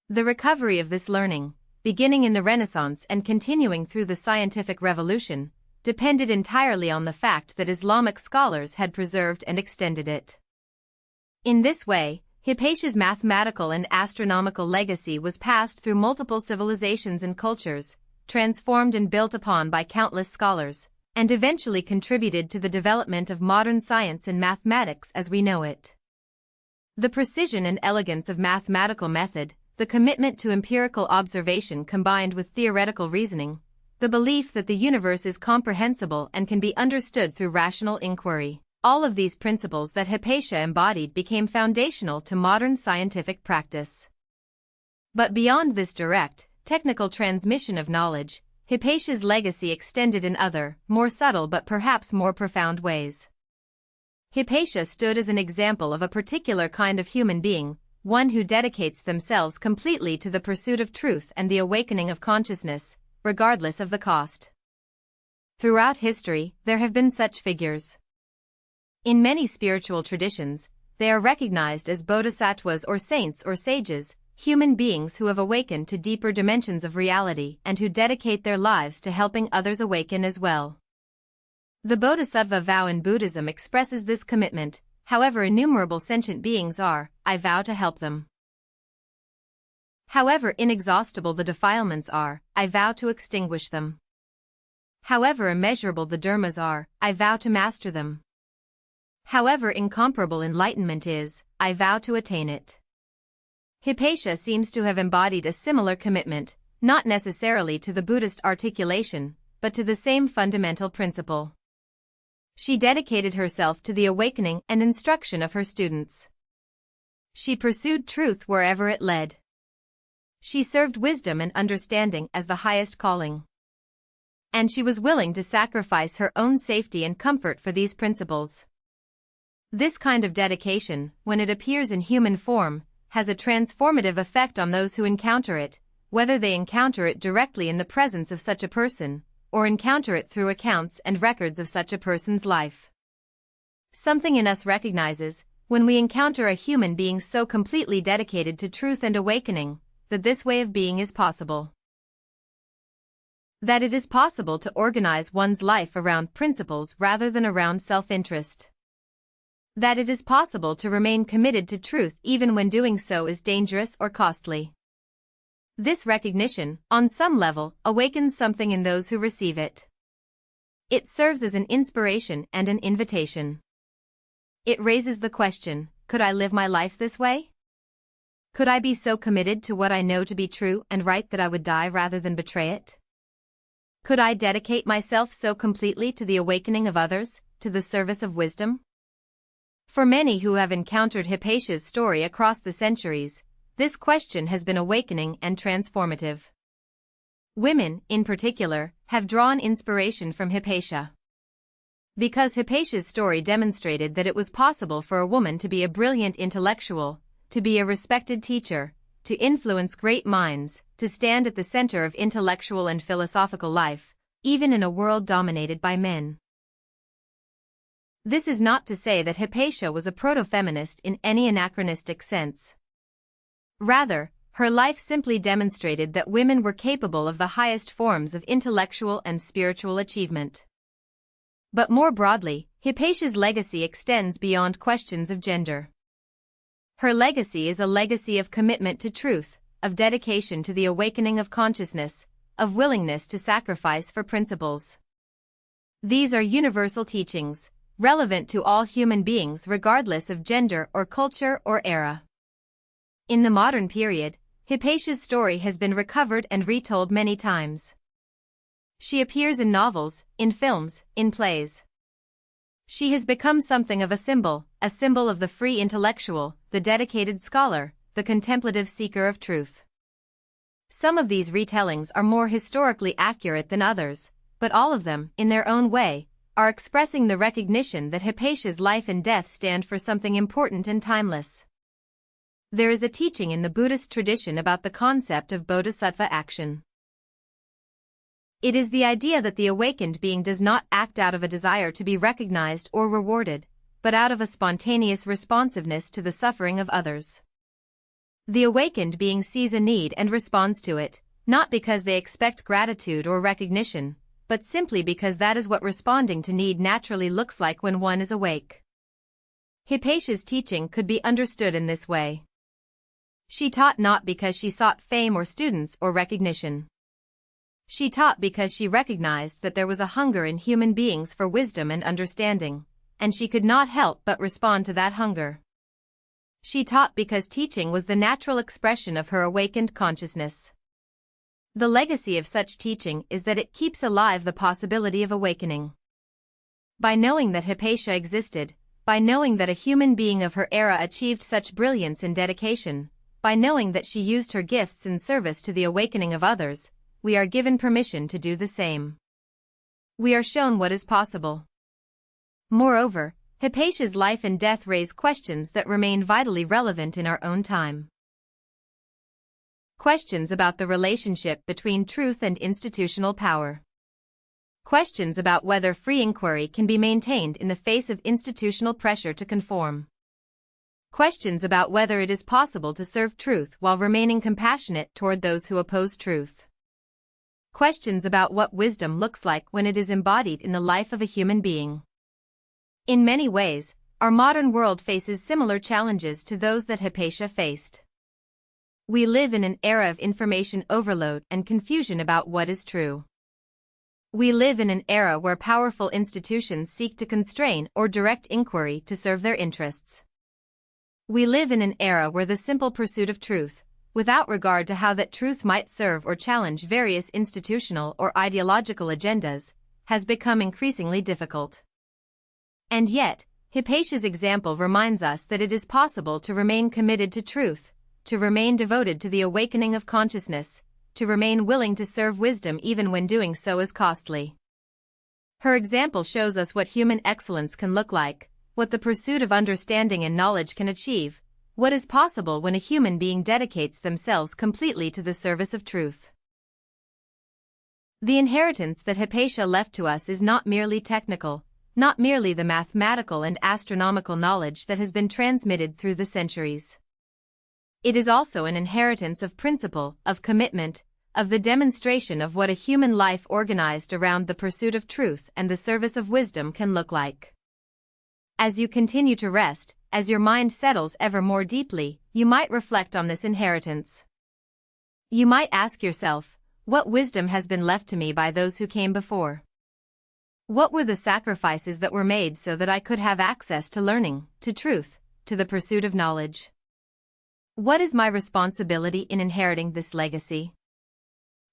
The recovery of this learning, beginning in the Renaissance and continuing through the scientific revolution, depended entirely on the fact that Islamic scholars had preserved and extended it. In this way, Hypatia's mathematical and astronomical legacy was passed through multiple civilizations and cultures, transformed and built upon by countless scholars, and eventually contributed to the development of modern science and mathematics as we know it. The precision and elegance of mathematical method, the commitment to empirical observation combined with theoretical reasoning, the belief that the universe is comprehensible and can be understood through rational inquiry, all of these principles that Hypatia embodied became foundational to modern scientific practice. But beyond this direct, technical transmission of knowledge, Hypatia's legacy extended in other, more subtle but perhaps more profound ways. Hypatia stood as an example of a particular kind of human being, one who dedicates themselves completely to the pursuit of truth and the awakening of consciousness, regardless of the cost. Throughout history, there have been such figures. In many spiritual traditions, they are recognized as bodhisattvas or saints or sages, human beings who have awakened to deeper dimensions of reality and who dedicate their lives to helping others awaken as well. The Bodhisattva vow in Buddhism expresses this commitment. However innumerable sentient beings are, I vow to help them. However inexhaustible the defilements are, I vow to extinguish them. However immeasurable the dharmas are, I vow to master them. However incomparable enlightenment is, I vow to attain it. Hypatia seems to have embodied a similar commitment, not necessarily to the Buddhist articulation, but to the same fundamental principle. She dedicated herself to the awakening and instruction of her students. She pursued truth wherever it led. She served wisdom and understanding as the highest calling. And she was willing to sacrifice her own safety and comfort for these principles. This kind of dedication, when it appears in human form, has a transformative effect on those who encounter it, whether they encounter it directly in the presence of such a person, or encounter it through accounts and records of such a person's life. Something in us recognizes, when we encounter a human being so completely dedicated to truth and awakening, that this way of being is possible. That it is possible to organize one's life around principles rather than around self-interest. That it is possible to remain committed to truth even when doing so is dangerous or costly. This recognition, on some level, awakens something in those who receive it. It serves as an inspiration and an invitation. It raises the question, could I live my life this way? Could I be so committed to what I know to be true and right that I would die rather than betray it? Could I dedicate myself so completely to the awakening of others, to the service of wisdom? For many who have encountered Hypatia's story across the centuries, this question has been awakening and transformative. Women, in particular, have drawn inspiration from Hypatia. Because Hypatia's story demonstrated that it was possible for a woman to be a brilliant intellectual, to be a respected teacher, to influence great minds, to stand at the center of intellectual and philosophical life, even in a world dominated by men. This is not to say that Hypatia was a proto-feminist in any anachronistic sense. Rather, her life simply demonstrated that women were capable of the highest forms of intellectual and spiritual achievement. But more broadly, Hypatia's legacy extends beyond questions of gender. Her legacy is a legacy of commitment to truth, of dedication to the awakening of consciousness, of willingness to sacrifice for principles. These are universal teachings, relevant to all human beings regardless of gender or culture or era. In the modern period, Hypatia's story has been recovered and retold many times. She appears in novels, in films, in plays. She has become something of a symbol of the free intellectual, the dedicated scholar, the contemplative seeker of truth. Some of these retellings are more historically accurate than others, but all of them, in their own way, are expressing the recognition that Hypatia's life and death stand for something important and timeless. There is a teaching in the Buddhist tradition about the concept of bodhisattva action. It is the idea that the awakened being does not act out of a desire to be recognized or rewarded, but out of a spontaneous responsiveness to the suffering of others. The awakened being sees a need and responds to it, not because they expect gratitude or recognition, but simply because that is what responding to need naturally looks like when one is awake. Hypatia's teaching could be understood in this way. She taught not because she sought fame or students or recognition. She taught because she recognized that there was a hunger in human beings for wisdom and understanding, and she could not help but respond to that hunger. She taught because teaching was the natural expression of her awakened consciousness. The legacy of such teaching is that it keeps alive the possibility of awakening. By knowing that Hypatia existed, by knowing that a human being of her era achieved such brilliance and dedication, by knowing that she used her gifts in service to the awakening of others, we are given permission to do the same. We are shown what is possible. Moreover, Hypatia's life and death raise questions that remain vitally relevant in our own time. Questions about the relationship between truth and institutional power. Questions about whether free inquiry can be maintained in the face of institutional pressure to conform. Questions about whether it is possible to serve truth while remaining compassionate toward those who oppose truth. Questions about what wisdom looks like when it is embodied in the life of a human being. In many ways, our modern world faces similar challenges to those that Hypatia faced. We live in an era of information overload and confusion about what is true. We live in an era where powerful institutions seek to constrain or direct inquiry to serve their interests. We live in an era where the simple pursuit of truth, without regard to how that truth might serve or challenge various institutional or ideological agendas, has become increasingly difficult. And yet, Hypatia's example reminds us that it is possible to remain committed to truth, to remain devoted to the awakening of consciousness, to remain willing to serve wisdom even when doing so is costly. Her example shows us what human excellence can look like, what the pursuit of understanding and knowledge can achieve, what is possible when a human being dedicates themselves completely to the service of truth. The inheritance that Hypatia left to us is not merely technical, not merely the mathematical and astronomical knowledge that has been transmitted through the centuries. It is also an inheritance of principle, of commitment, of the demonstration of what a human life organized around the pursuit of truth and the service of wisdom can look like. As you continue to rest, as your mind settles ever more deeply, you might reflect on this inheritance. You might ask yourself, what wisdom has been left to me by those who came before? What were the sacrifices that were made so that I could have access to learning, to truth, to the pursuit of knowledge? What is my responsibility in inheriting this legacy?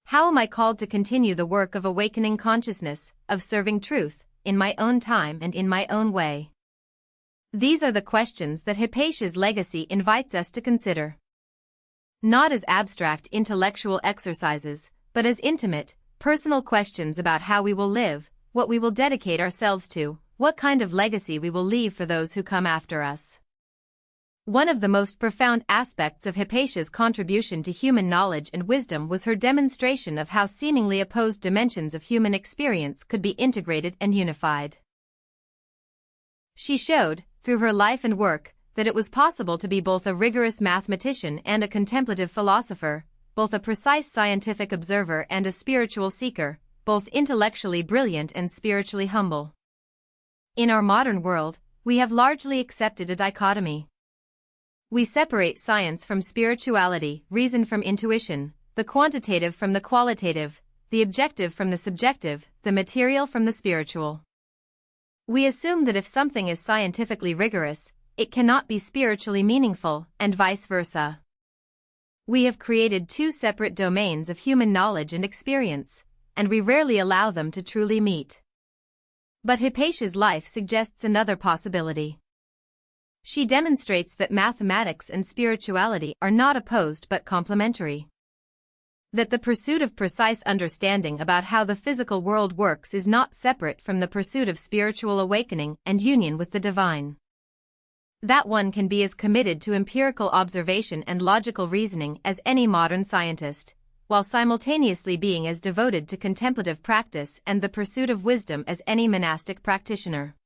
How am I called to continue the work of awakening consciousness, of serving truth, in my own time and in my own way? These are the questions that Hypatia's legacy invites us to consider. Not as abstract intellectual exercises, but as intimate, personal questions about how we will live, what we will dedicate ourselves to, what kind of legacy we will leave for those who come after us. One of the most profound aspects of Hypatia's contribution to human knowledge and wisdom was her demonstration of how seemingly opposed dimensions of human experience could be integrated and unified. She showed, through her life and work, that it was possible to be both a rigorous mathematician and a contemplative philosopher, both a precise scientific observer and a spiritual seeker, both intellectually brilliant and spiritually humble. In our modern world, we have largely accepted a dichotomy. We separate science from spirituality, reason from intuition, the quantitative from the qualitative, the objective from the subjective, the material from the spiritual. We assume that if something is scientifically rigorous, it cannot be spiritually meaningful, and vice versa. We have created two separate domains of human knowledge and experience, and we rarely allow them to truly meet. But Hypatia's life suggests another possibility. She demonstrates that mathematics and spirituality are not opposed but complementary. That the pursuit of precise understanding about how the physical world works is not separate from the pursuit of spiritual awakening and union with the divine. That one can be as committed to empirical observation and logical reasoning as any modern scientist, while simultaneously being as devoted to contemplative practice and the pursuit of wisdom as any monastic practitioner.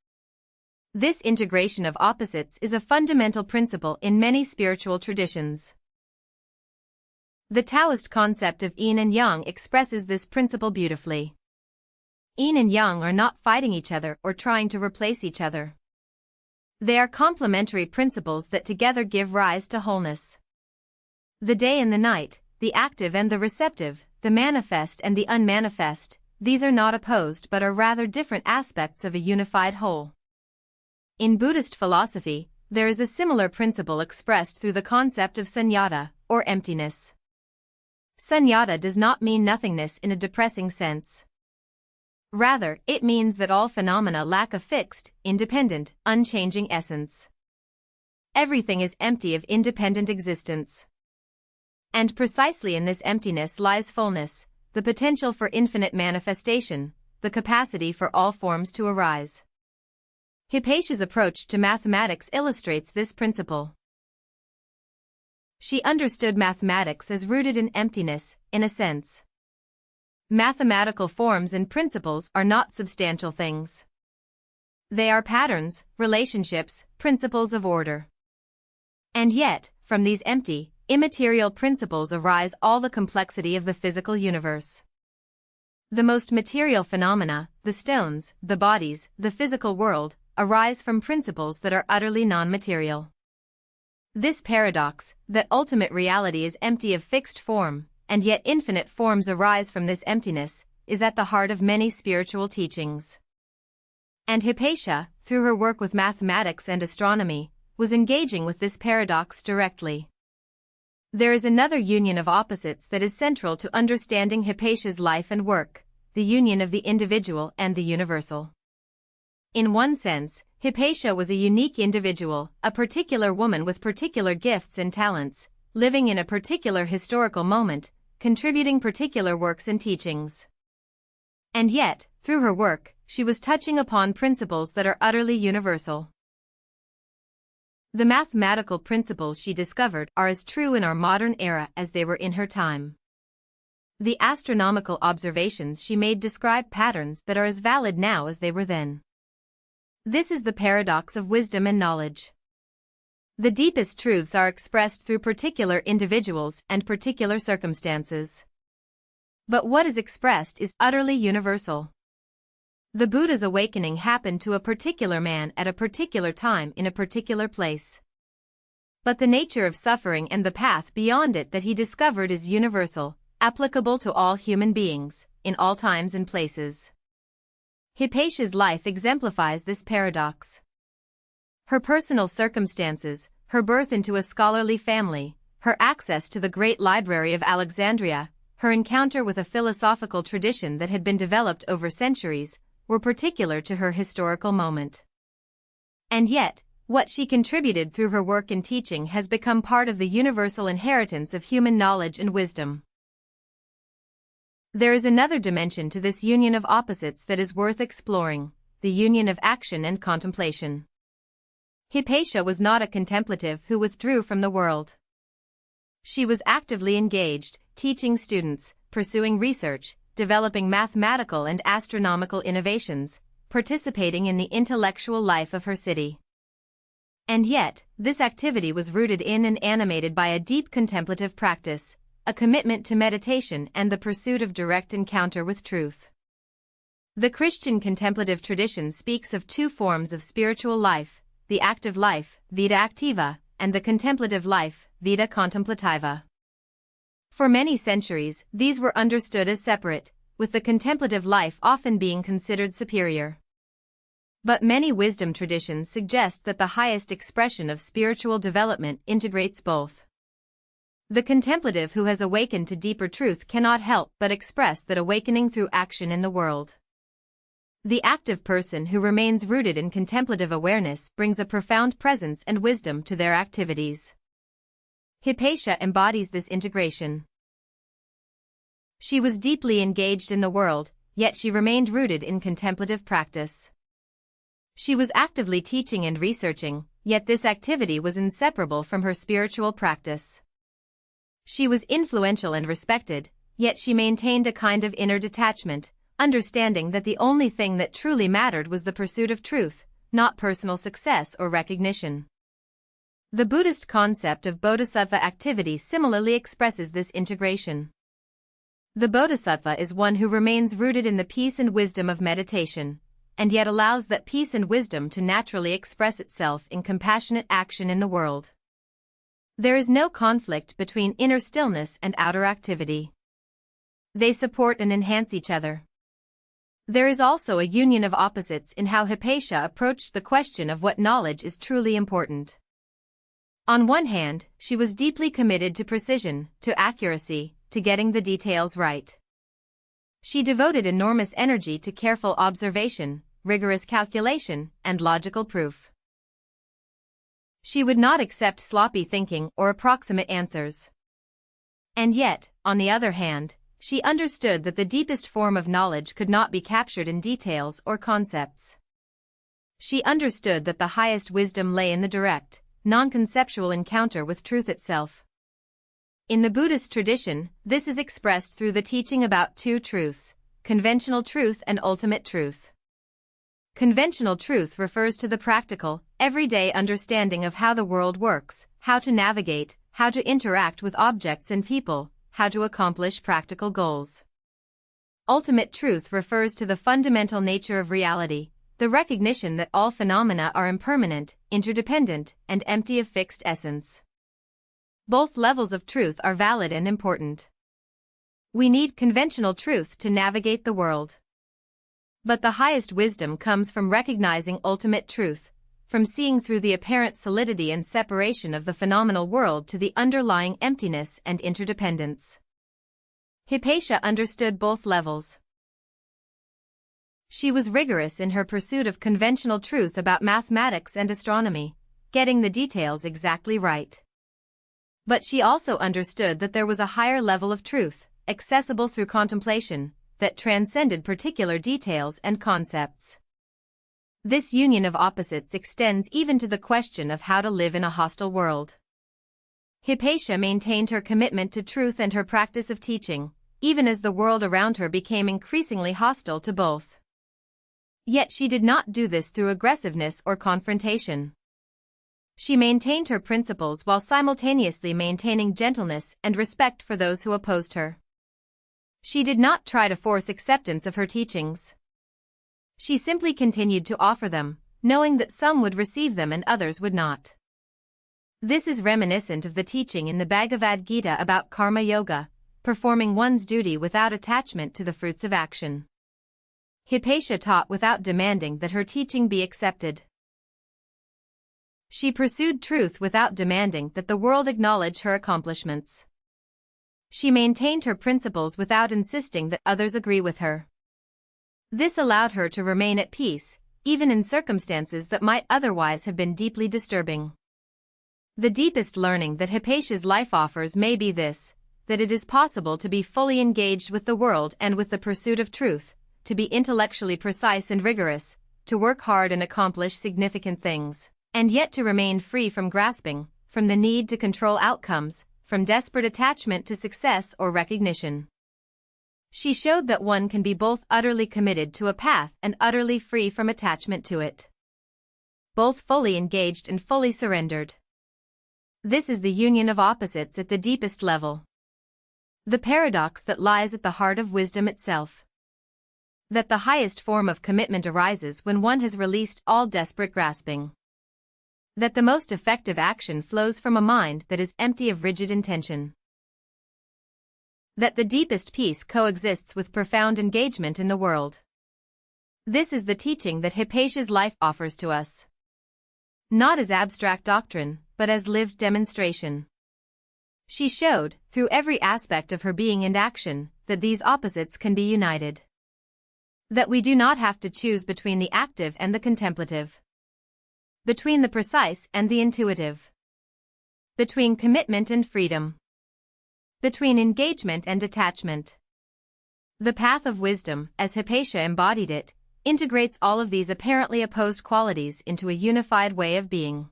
This integration of opposites is a fundamental principle in many spiritual traditions. The Taoist concept of yin and yang expresses this principle beautifully. Yin and yang are not fighting each other or trying to replace each other. They are complementary principles that together give rise to wholeness. The day and the night, the active and the receptive, the manifest and the unmanifest, these are not opposed but are rather different aspects of a unified whole. In Buddhist philosophy, there is a similar principle expressed through the concept of sunyata, or emptiness. Sunyata does not mean nothingness in a depressing sense. Rather, it means that all phenomena lack a fixed, independent, unchanging essence. Everything is empty of independent existence. And precisely in this emptiness lies fullness, the potential for infinite manifestation, the capacity for all forms to arise. Hypatia's approach to mathematics illustrates this principle. She understood mathematics as rooted in emptiness, in a sense. Mathematical forms and principles are not substantial things. They are patterns, relationships, principles of order. And yet, from these empty, immaterial principles arise all the complexity of the physical universe. The most material phenomena, the stones, the bodies, the physical world, arise from principles that are utterly non-material. This paradox, that ultimate reality is empty of fixed form, and yet infinite forms arise from this emptiness, is at the heart of many spiritual teachings. And Hypatia, through her work with mathematics and astronomy, was engaging with this paradox directly. There is another union of opposites that is central to understanding Hypatia's life and work, the union of the individual and the universal. In one sense, Hypatia was a unique individual, a particular woman with particular gifts and talents, living in a particular historical moment, contributing particular works and teachings. And yet, through her work, she was touching upon principles that are utterly universal. The mathematical principles she discovered are as true in our modern era as they were in her time. The astronomical observations she made describe patterns that are as valid now as they were then. This is the paradox of wisdom and knowledge. The deepest truths are expressed through particular individuals and particular circumstances. But what is expressed is utterly universal. The Buddha's awakening happened to a particular man at a particular time in a particular place. But the nature of suffering and the path beyond it that he discovered is universal, applicable to all human beings, in all times and places. Hypatia's life exemplifies this paradox. Her personal circumstances, her birth into a scholarly family, her access to the great library of Alexandria, her encounter with a philosophical tradition that had been developed over centuries, were particular to her historical moment. And yet, what she contributed through her work and teaching has become part of the universal inheritance of human knowledge and wisdom. There is another dimension to this union of opposites that is worth exploring, the union of action and contemplation. Hypatia was not a contemplative who withdrew from the world. She was actively engaged, teaching students, pursuing research, developing mathematical and astronomical innovations, participating in the intellectual life of her city. And yet, this activity was rooted in and animated by a deep contemplative practice, a commitment to meditation and the pursuit of direct encounter with truth. The Christian contemplative tradition speaks of two forms of spiritual life, the active life, vita activa, and the contemplative life, vita contemplativa. For many centuries, these were understood as separate, with the contemplative life often being considered superior. But many wisdom traditions suggest that the highest expression of spiritual development integrates both. The contemplative who has awakened to deeper truth cannot help but express that awakening through action in the world. The active person who remains rooted in contemplative awareness brings a profound presence and wisdom to their activities. Hypatia embodies this integration. She was deeply engaged in the world, yet she remained rooted in contemplative practice. She was actively teaching and researching, yet this activity was inseparable from her spiritual practice. She was influential and respected, yet she maintained a kind of inner detachment, understanding that the only thing that truly mattered was the pursuit of truth, not personal success or recognition. The Buddhist concept of bodhisattva activity similarly expresses this integration. The bodhisattva is one who remains rooted in the peace and wisdom of meditation, and yet allows that peace and wisdom to naturally express itself in compassionate action in the world. There is no conflict between inner stillness and outer activity. They support and enhance each other. There is also a union of opposites in how Hypatia approached the question of what knowledge is truly important. On one hand, she was deeply committed to precision, to accuracy, to getting the details right. She devoted enormous energy to careful observation, rigorous calculation, and logical proof. She would not accept sloppy thinking or approximate answers. And yet, on the other hand, she understood that the deepest form of knowledge could not be captured in details or concepts. She understood that the highest wisdom lay in the direct, non-conceptual encounter with truth itself. In the Buddhist tradition, this is expressed through the teaching about two truths, conventional truth and ultimate truth. Conventional truth refers to the practical, everyday understanding of how the world works, how to navigate, how to interact with objects and people, how to accomplish practical goals. Ultimate truth refers to the fundamental nature of reality, the recognition that all phenomena are impermanent, interdependent, and empty of fixed essence. Both levels of truth are valid and important. We need conventional truth to navigate the world. But the highest wisdom comes from recognizing ultimate truth, from seeing through the apparent solidity and separation of the phenomenal world to the underlying emptiness and interdependence. Hypatia understood both levels. She was rigorous in her pursuit of conventional truth about mathematics and astronomy, getting the details exactly right. But she also understood that there was a higher level of truth, accessible through contemplation, that transcended particular details and concepts. This union of opposites extends even to the question of how to live in a hostile world. Hypatia maintained her commitment to truth and her practice of teaching, even as the world around her became increasingly hostile to both. Yet she did not do this through aggressiveness or confrontation. She maintained her principles while simultaneously maintaining gentleness and respect for those who opposed her. She did not try to force acceptance of her teachings. She simply continued to offer them, knowing that some would receive them and others would not. This is reminiscent of the teaching in the Bhagavad Gita about karma yoga, performing one's duty without attachment to the fruits of action. Hypatia taught without demanding that her teaching be accepted. She pursued truth without demanding that the world acknowledge her accomplishments. She maintained her principles without insisting that others agree with her. This allowed her to remain at peace, even in circumstances that might otherwise have been deeply disturbing. The deepest learning that Hypatia's life offers may be this, that it is possible to be fully engaged with the world and with the pursuit of truth, to be intellectually precise and rigorous, to work hard and accomplish significant things, and yet to remain free from grasping, from the need to control outcomes, from desperate attachment to success or recognition. She showed that one can be both utterly committed to a path and utterly free from attachment to it. Both fully engaged and fully surrendered. This is the union of opposites at the deepest level. The paradox that lies at the heart of wisdom itself. That the highest form of commitment arises when one has released all desperate grasping. That the most effective action flows from a mind that is empty of rigid intention. That the deepest peace coexists with profound engagement in the world. This is the teaching that Hypatia's life offers to us. Not as abstract doctrine, but as lived demonstration. She showed, through every aspect of her being and action, that these opposites can be united. That we do not have to choose between the active and the contemplative. Between the precise and the intuitive. Between commitment and freedom. Between engagement and detachment. The path of wisdom, as Hypatia embodied it, integrates all of these apparently opposed qualities into a unified way of being.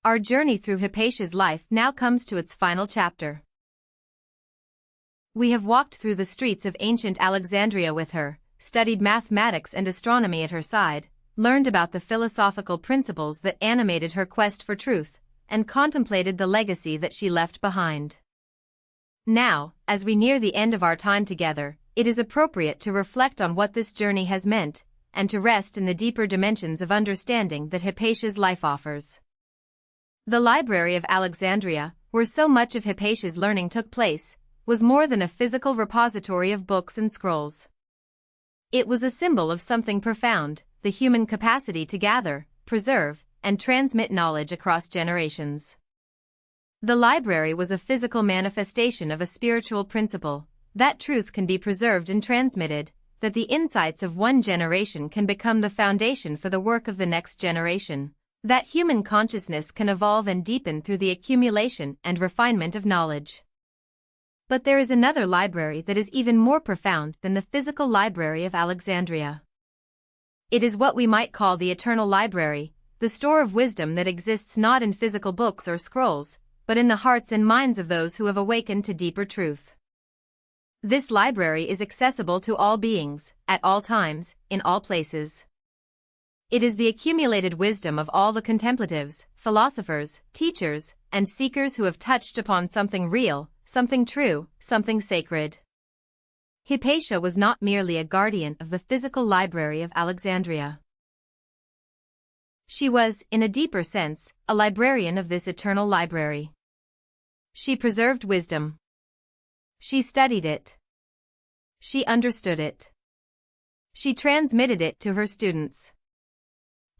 Our journey through Hypatia's life now comes to its final chapter. We have walked through the streets of ancient Alexandria with her, studied mathematics and astronomy at her side, learned about the philosophical principles that animated her quest for truth, and contemplated the legacy that she left behind. Now, as we near the end of our time together, it is appropriate to reflect on what this journey has meant, and to rest in the deeper dimensions of understanding that Hypatia's life offers. The Library of Alexandria, where so much of Hypatia's learning took place, was more than a physical repository of books and scrolls. It was a symbol of something profound, the human capacity to gather, preserve, and transmit knowledge across generations. The library was a physical manifestation of a spiritual principle, that truth can be preserved and transmitted, that the insights of one generation can become the foundation for the work of the next generation, that human consciousness can evolve and deepen through the accumulation and refinement of knowledge. But there is another library that is even more profound than the physical library of Alexandria. It is what we might call the eternal library, the store of wisdom that exists not in physical books or scrolls, but in the hearts and minds of those who have awakened to deeper truth. This library is accessible to all beings, at all times, in all places. It is the accumulated wisdom of all the contemplatives, philosophers, teachers, and seekers who have touched upon something real, something true, something sacred. Hypatia was not merely a guardian of the physical library of Alexandria. She was, in a deeper sense, a librarian of this eternal library. She preserved wisdom. She studied it. She understood it. She transmitted it to her students.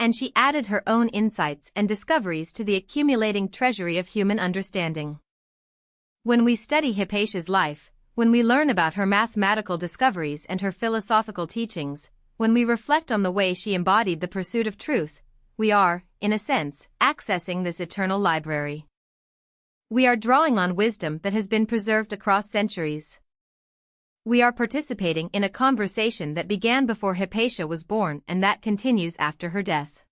And she added her own insights and discoveries to the accumulating treasury of human understanding. When we study Hypatia's life, when we learn about her mathematical discoveries and her philosophical teachings, when we reflect on the way she embodied the pursuit of truth, we are, in a sense, accessing this eternal library. We are drawing on wisdom that has been preserved across centuries. We are participating in a conversation that began before Hypatia was born and that continues after her death.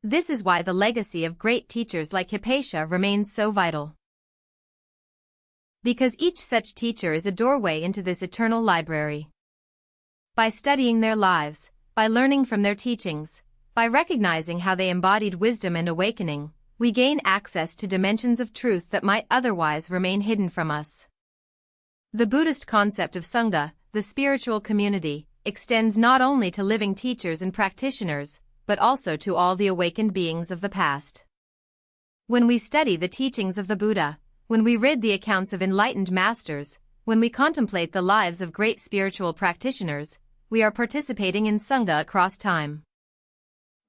This is why the legacy of great teachers like Hypatia remains so vital. Because each such teacher is a doorway into this eternal library. By studying their lives, by learning from their teachings, by recognizing how they embodied wisdom and awakening, we gain access to dimensions of truth that might otherwise remain hidden from us. The Buddhist concept of Sangha, the spiritual community, extends not only to living teachers and practitioners, but also to all the awakened beings of the past. When we study the teachings of the Buddha, when we read the accounts of enlightened masters, when we contemplate the lives of great spiritual practitioners, we are participating in Sangha across time.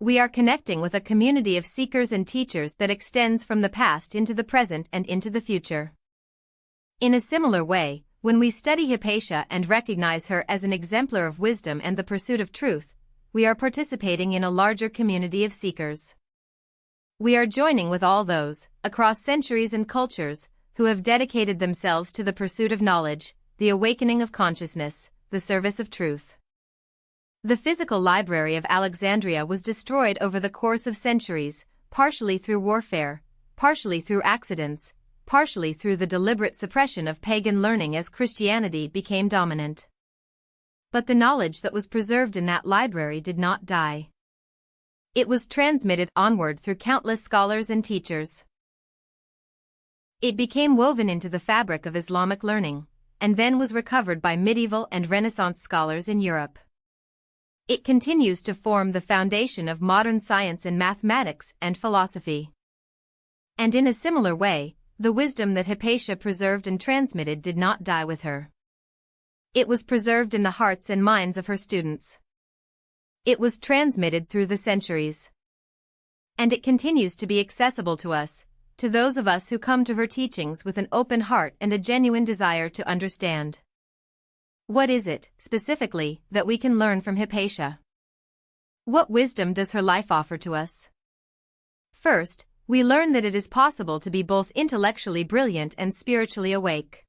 We are connecting with a community of seekers and teachers that extends from the past into the present and into the future. In a similar way, when we study Hypatia and recognize her as an exemplar of wisdom and the pursuit of truth, we are participating in a larger community of seekers. We are joining with all those, across centuries and cultures, who have dedicated themselves to the pursuit of knowledge, the awakening of consciousness, the service of truth. The physical library of Alexandria was destroyed over the course of centuries, partially through warfare, partially through accidents, partially through the deliberate suppression of pagan learning as Christianity became dominant. But the knowledge that was preserved in that library did not die. It was transmitted onward through countless scholars and teachers. It became woven into the fabric of Islamic learning, and then was recovered by medieval and Renaissance scholars in Europe. It continues to form the foundation of modern science in mathematics and philosophy. And in a similar way, the wisdom that Hypatia preserved and transmitted did not die with her. It was preserved in the hearts and minds of her students. It was transmitted through the centuries. And it continues to be accessible to us, to those of us who come to her teachings with an open heart and a genuine desire to understand. What is it, specifically, that we can learn from Hypatia? What wisdom does her life offer to us? First, we learn that it is possible to be both intellectually brilliant and spiritually awake.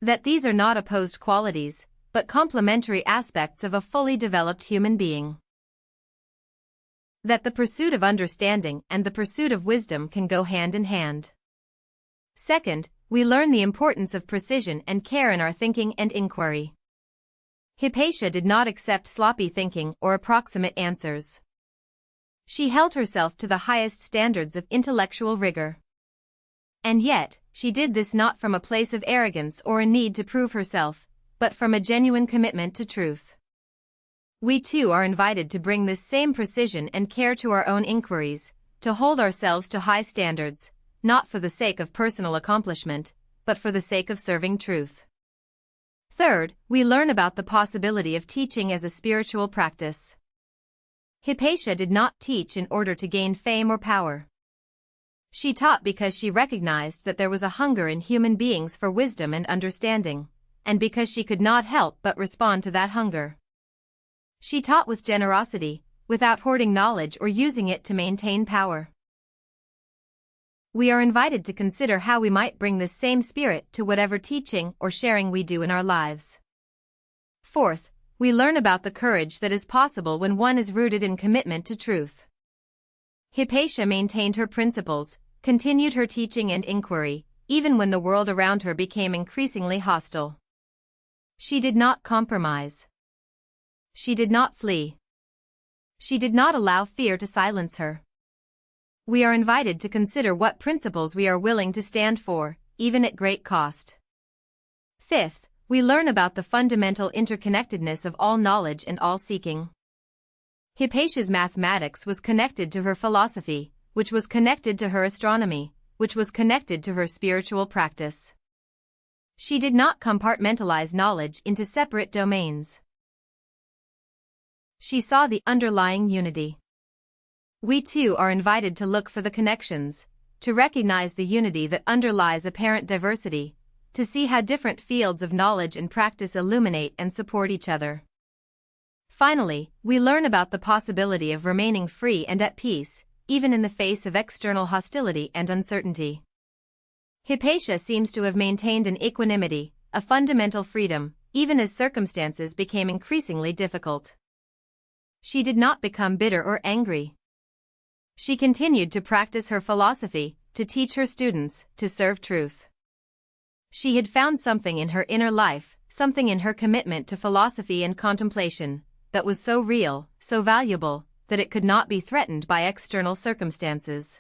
That these are not opposed qualities, but complementary aspects of a fully developed human being. That the pursuit of understanding and the pursuit of wisdom can go hand in hand. Second, we learn the importance of precision and care in our thinking and inquiry. Hypatia did not accept sloppy thinking or approximate answers. She held herself to the highest standards of intellectual rigor. And yet, she did this not from a place of arrogance or a need to prove herself, but from a genuine commitment to truth. We too are invited to bring this same precision and care to our own inquiries, to hold ourselves to high standards, not for the sake of personal accomplishment, but for the sake of serving truth. Third, we learn about the possibility of teaching as a spiritual practice. Hypatia did not teach in order to gain fame or power. She taught because she recognized that there was a hunger in human beings for wisdom and understanding, and because she could not help but respond to that hunger. She taught with generosity, without hoarding knowledge or using it to maintain power. We are invited to consider how we might bring this same spirit to whatever teaching or sharing we do in our lives. Fourth, we learn about the courage that is possible when one is rooted in commitment to truth. Hypatia maintained her principles, continued her teaching and inquiry, even when the world around her became increasingly hostile. She did not compromise. She did not flee. She did not allow fear to silence her. We are invited to consider what principles we are willing to stand for, even at great cost. Fifth, we learn about the fundamental interconnectedness of all knowledge and all seeking. Hypatia's mathematics was connected to her philosophy, which was connected to her astronomy, which was connected to her spiritual practice. She did not compartmentalize knowledge into separate domains. She saw the underlying unity. We too are invited to look for the connections, to recognize the unity that underlies apparent diversity, to see how different fields of knowledge and practice illuminate and support each other. Finally, we learn about the possibility of remaining free and at peace, even in the face of external hostility and uncertainty. Hypatia seems to have maintained an equanimity, a fundamental freedom, even as circumstances became increasingly difficult. She did not become bitter or angry. She continued to practice her philosophy, to teach her students, to serve truth. She had found something in her inner life, something in her commitment to philosophy and contemplation, that was so real, so valuable, that it could not be threatened by external circumstances.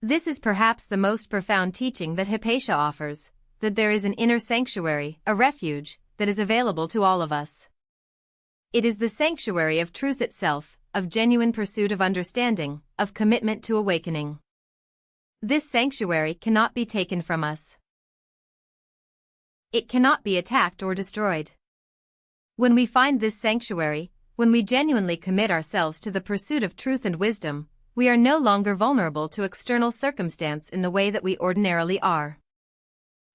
This is perhaps the most profound teaching that Hypatia offers, that there is an inner sanctuary, a refuge, that is available to all of us. It is the sanctuary of truth itself, of genuine pursuit of understanding, of commitment to awakening. This sanctuary cannot be taken from us. It cannot be attacked or destroyed. When we find this sanctuary, when we genuinely commit ourselves to the pursuit of truth and wisdom, we are no longer vulnerable to external circumstance in the way that we ordinarily are.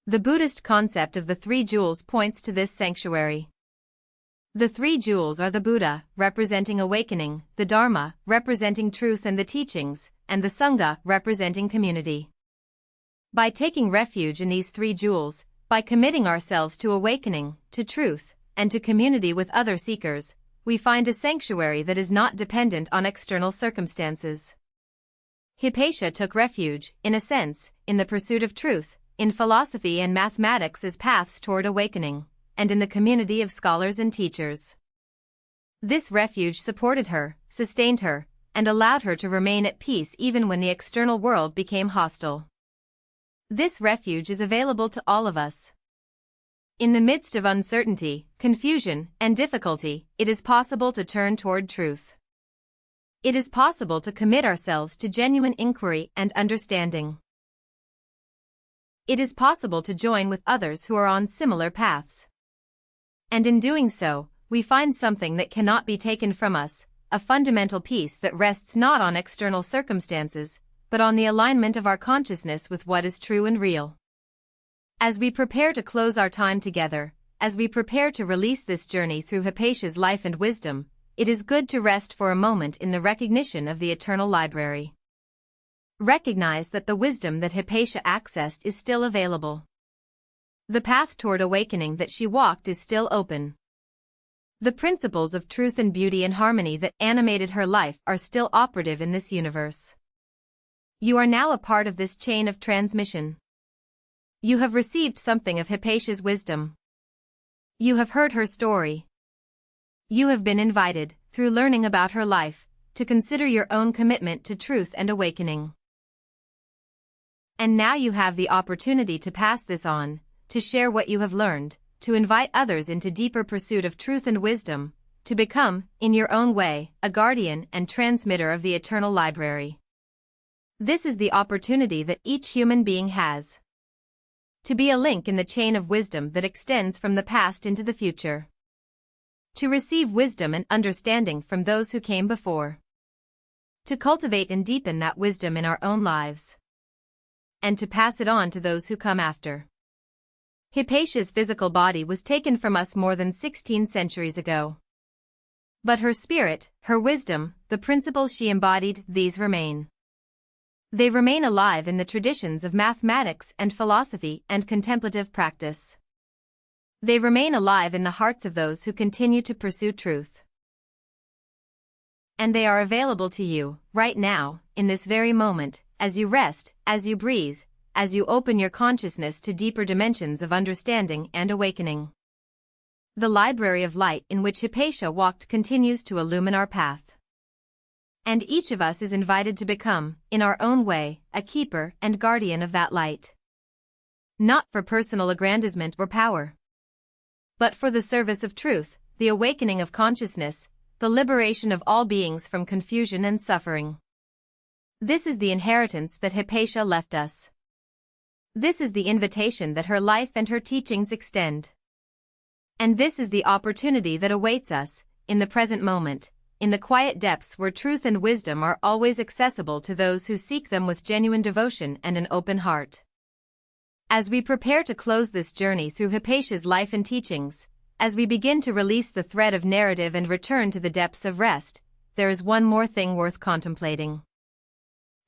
The Buddhist concept of the three jewels points to this sanctuary. The three jewels are the Buddha, representing awakening, the Dharma, representing truth and the teachings, and the Sangha, representing community. By taking refuge in these three jewels, by committing ourselves to awakening, to truth, and to community with other seekers, we find a sanctuary that is not dependent on external circumstances. Hypatia took refuge, in a sense, in the pursuit of truth, in philosophy and mathematics as paths toward awakening, and in the community of scholars and teachers. This refuge supported her, sustained her, and allowed her to remain at peace even when the external world became hostile. This refuge is available to all of us. In the midst of uncertainty, confusion, and difficulty, it is possible to turn toward truth. It is possible to commit ourselves to genuine inquiry and understanding. It is possible to join with others who are on similar paths. And in doing so, we find something that cannot be taken from us, a fundamental peace that rests not on external circumstances, but on the alignment of our consciousness with what is true and real. As we prepare to close our time together, as we prepare to release this journey through Hypatia's life and wisdom, it is good to rest for a moment in the recognition of the eternal library. Recognize that the wisdom that Hypatia accessed is still available. The path toward awakening that she walked is still open. The principles of truth and beauty and harmony that animated her life are still operative in this universe. You are now a part of this chain of transmission. You have received something of Hypatia's wisdom. You have heard her story. You have been invited, through learning about her life, to consider your own commitment to truth and awakening. And now you have the opportunity to pass this on, to share what you have learned, to invite others into deeper pursuit of truth and wisdom, to become, in your own way, a guardian and transmitter of the eternal library. This is the opportunity that each human being has. To be a link in the chain of wisdom that extends from the past into the future. To receive wisdom and understanding from those who came before. To cultivate and deepen that wisdom in our own lives. And to pass it on to those who come after. Hypatia's physical body was taken from us more than 16 centuries ago. But her spirit, her wisdom, the principles she embodied, these remain. They remain alive in the traditions of mathematics and philosophy and contemplative practice. They remain alive in the hearts of those who continue to pursue truth. And they are available to you, right now, in this very moment, as you rest, as you breathe, as you open your consciousness to deeper dimensions of understanding and awakening. The library of light in which Hypatia walked continues to illumine our path. And each of us is invited to become, in our own way, a keeper and guardian of that light. Not for personal aggrandizement or power, but for the service of truth, the awakening of consciousness, the liberation of all beings from confusion and suffering. This is the inheritance that Hypatia left us. This is the invitation that her life and her teachings extend. And this is the opportunity that awaits us, in the present moment, in the quiet depths where truth and wisdom are always accessible to those who seek them with genuine devotion and an open heart. As we prepare to close this journey through Hypatia's life and teachings, as we begin to release the thread of narrative and return to the depths of rest, there is one more thing worth contemplating.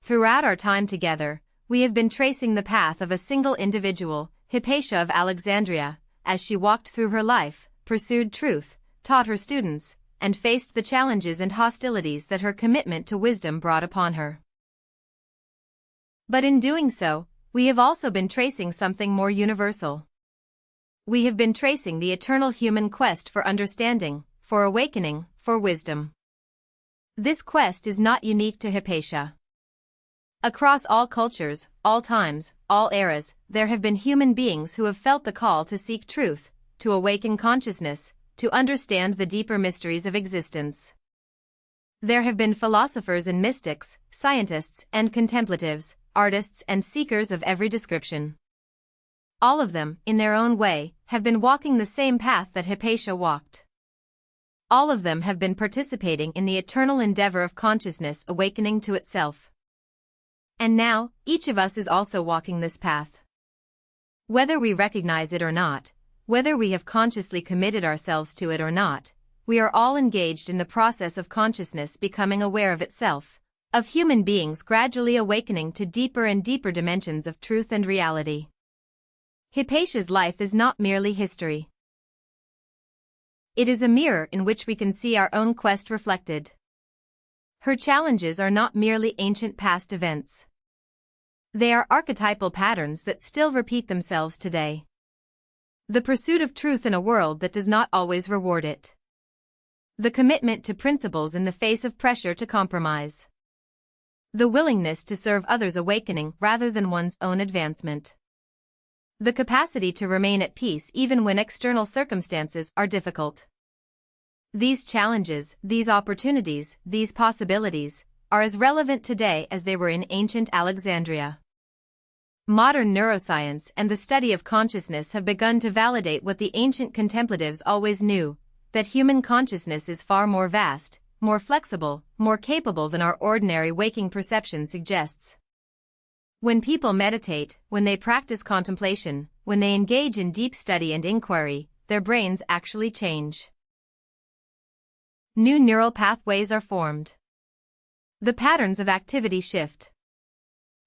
Throughout our time together, we have been tracing the path of a single individual, Hypatia of Alexandria, as she walked through her life, pursued truth, taught her students, and faced the challenges and hostilities that her commitment to wisdom brought upon her. But in doing so, we have also been tracing something more universal. We have been tracing the eternal human quest for understanding, for awakening, for wisdom. This quest is not unique to Hypatia. Across all cultures, all times, all eras, there have been human beings who have felt the call to seek truth, to awaken consciousness, to understand the deeper mysteries of existence. There have been philosophers and mystics, scientists and contemplatives, artists and seekers of every description. All of them, in their own way, have been walking the same path that Hypatia walked. All of them have been participating in the eternal endeavor of consciousness awakening to itself. And now, each of us is also walking this path. Whether we recognize it or not, whether we have consciously committed ourselves to it or not, we are all engaged in the process of consciousness becoming aware of itself, of human beings gradually awakening to deeper and deeper dimensions of truth and reality. Hypatia's life is not merely history. It is a mirror in which we can see our own quest reflected. Her challenges are not merely ancient past events. They are archetypal patterns that still repeat themselves today. The pursuit of truth in a world that does not always reward it. The commitment to principles in the face of pressure to compromise. The willingness to serve others' awakening rather than one's own advancement. The capacity to remain at peace even when external circumstances are difficult. These challenges, these opportunities, these possibilities, are as relevant today as they were in ancient Alexandria. Modern neuroscience and the study of consciousness have begun to validate what the ancient contemplatives always knew, that human consciousness is far more vast, more flexible, more capable than our ordinary waking perception suggests. When people meditate, when they practice contemplation, when they engage in deep study and inquiry, their brains actually change. New neural pathways are formed. The patterns of activity shift.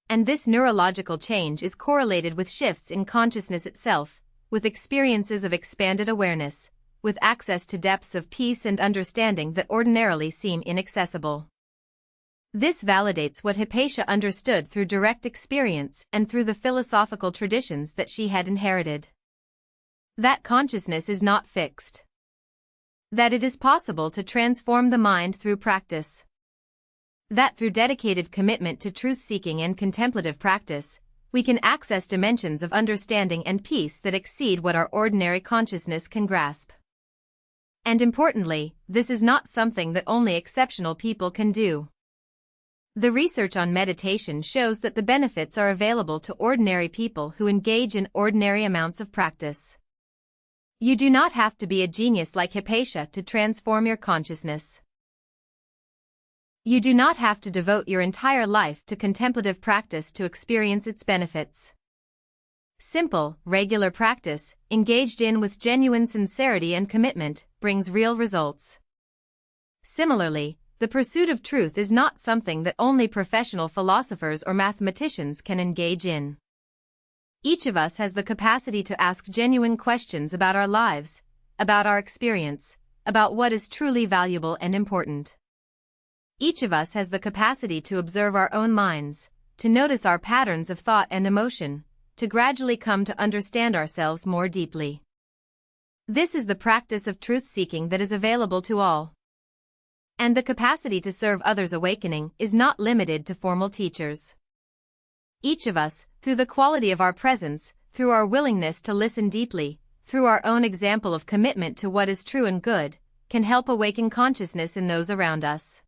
And this neurological change is correlated with shifts in consciousness itself, with experiences of expanded awareness, with access to depths of peace and understanding that ordinarily seem inaccessible. This validates what Hypatia understood through direct experience and through the philosophical traditions that she had inherited. That consciousness is not fixed. That it is possible to transform the mind through practice. That through dedicated commitment to truth-seeking and contemplative practice, we can access dimensions of understanding and peace that exceed what our ordinary consciousness can grasp. And importantly, this is not something that only exceptional people can do. The research on meditation shows that the benefits are available to ordinary people who engage in ordinary amounts of practice. You do not have to be a genius like Hypatia to transform your consciousness. You do not have to devote your entire life to contemplative practice to experience its benefits. Simple, regular practice, engaged in with genuine sincerity and commitment, brings real results. Similarly, the pursuit of truth is not something that only professional philosophers or mathematicians can engage in. Each of us has the capacity to ask genuine questions about our lives, about our experience, about what is truly valuable and important. Each of us has the capacity to observe our own minds, to notice our patterns of thought and emotion, to gradually come to understand ourselves more deeply. This is the practice of truth-seeking that is available to all. And the capacity to serve others' awakening is not limited to formal teachers. Each of us, through the quality of our presence, through our willingness to listen deeply, through our own example of commitment to what is true and good, can help awaken consciousness in those around us.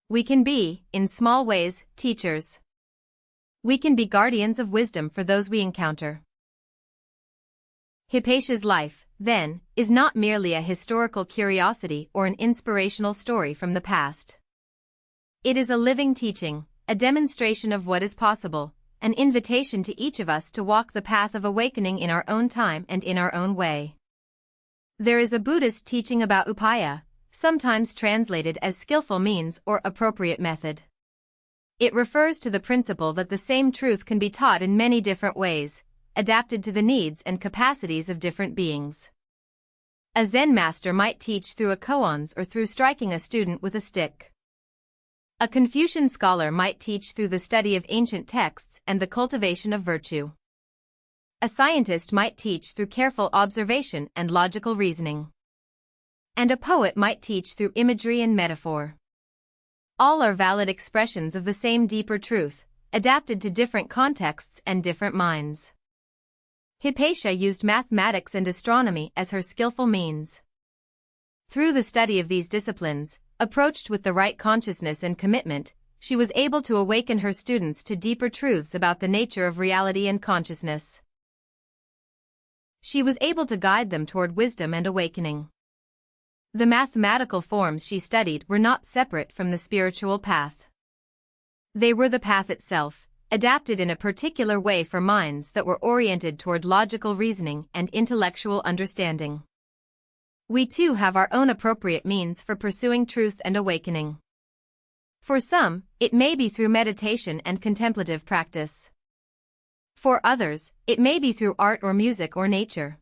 We can be, in small ways, teachers. We can be guardians of wisdom for those we encounter. Hypatia's life, then, is not merely a historical curiosity or an inspirational story from the past. It is a living teaching, a demonstration of what is possible, an invitation to each of us to walk the path of awakening in our own time and in our own way. There is a Buddhist teaching about upaya, sometimes translated as skillful means or appropriate method. It refers to the principle that the same truth can be taught in many different ways, adapted to the needs and capacities of different beings. A Zen master might teach through a koans or through striking a student with a stick. A Confucian scholar might teach through the study of ancient texts and the cultivation of virtue. A scientist might teach through careful observation and logical reasoning. And a poet might teach through imagery and metaphor. All are valid expressions of the same deeper truth, adapted to different contexts and different minds. Hypatia used mathematics and astronomy as her skillful means. Through the study of these disciplines, approached with the right consciousness and commitment, she was able to awaken her students to deeper truths about the nature of reality and consciousness. She was able to guide them toward wisdom and awakening. The mathematical forms she studied were not separate from the spiritual path. They were the path itself, adapted in a particular way for minds that were oriented toward logical reasoning and intellectual understanding. We too have our own appropriate means for pursuing truth and awakening. For some, it may be through meditation and contemplative practice. For others, it may be through art or music or nature.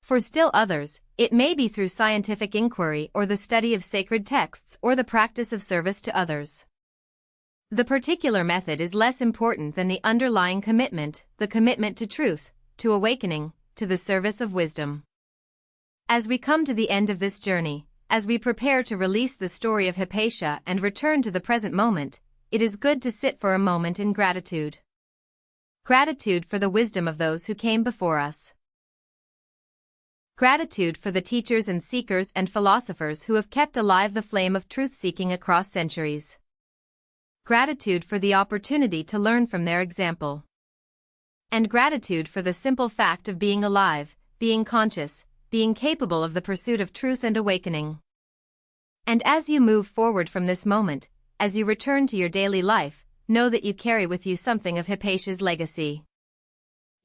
For still others, it may be through scientific inquiry or the study of sacred texts or the practice of service to others. The particular method is less important than the underlying commitment, the commitment to truth, to awakening, to the service of wisdom. As we come to the end of this journey, as we prepare to release the story of Hypatia and return to the present moment, it is good to sit for a moment in gratitude. Gratitude for the wisdom of those who came before us. Gratitude for the teachers and seekers and philosophers who have kept alive the flame of truth-seeking across centuries. Gratitude for the opportunity to learn from their example. And gratitude for the simple fact of being alive, being conscious, being capable of the pursuit of truth and awakening. And as you move forward from this moment, as you return to your daily life, know that you carry with you something of Hypatia's legacy.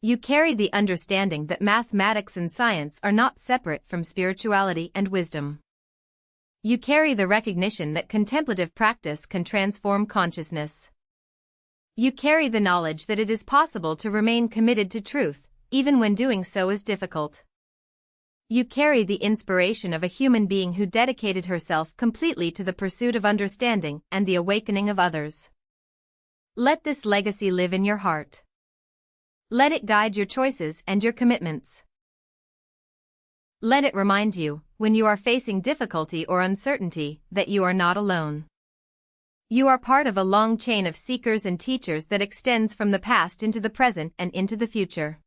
You carry the understanding that mathematics and science are not separate from spirituality and wisdom. You carry the recognition that contemplative practice can transform consciousness. You carry the knowledge that it is possible to remain committed to truth, even when doing so is difficult. You carry the inspiration of a human being who dedicated herself completely to the pursuit of understanding and the awakening of others. Let this legacy live in your heart. Let it guide your choices and your commitments. Let it remind you, when you are facing difficulty or uncertainty, that you are not alone. You are part of a long chain of seekers and teachers that extends from the past into the present and into the future.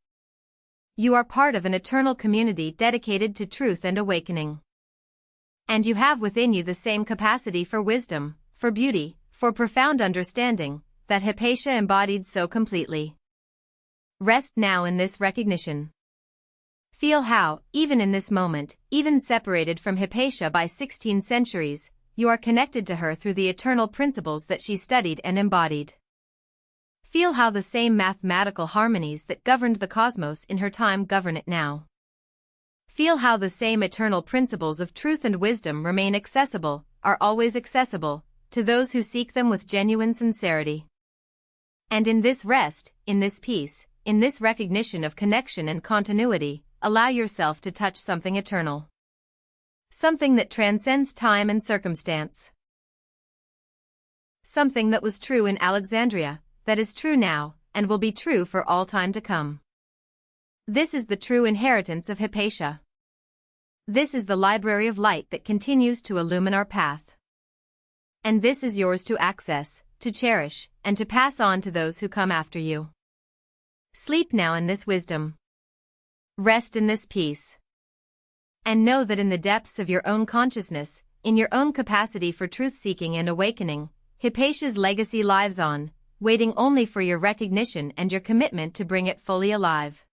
You are part of an eternal community dedicated to truth and awakening. And you have within you the same capacity for wisdom, for beauty, for profound understanding, that Hypatia embodied so completely. Rest now in this recognition. Feel how, even in this moment, even separated from Hypatia by 16 centuries, you are connected to her through the eternal principles that she studied and embodied. Feel how the same mathematical harmonies that governed the cosmos in her time govern it now. Feel how the same eternal principles of truth and wisdom remain accessible, are always accessible, to those who seek them with genuine sincerity. And in this rest, in this peace, in this recognition of connection and continuity, allow yourself to touch something eternal. Something that transcends time and circumstance. Something that was true in Alexandria, that is true now, and will be true for all time to come. This is the true inheritance of Hypatia. This is the library of light that continues to illumine our path. And this is yours to access, to cherish, and to pass on to those who come after you. Sleep now in this wisdom. Rest in this peace. And know that in the depths of your own consciousness, in your own capacity for truth-seeking and awakening, Hypatia's legacy lives on, waiting only for your recognition and your commitment to bring it fully alive.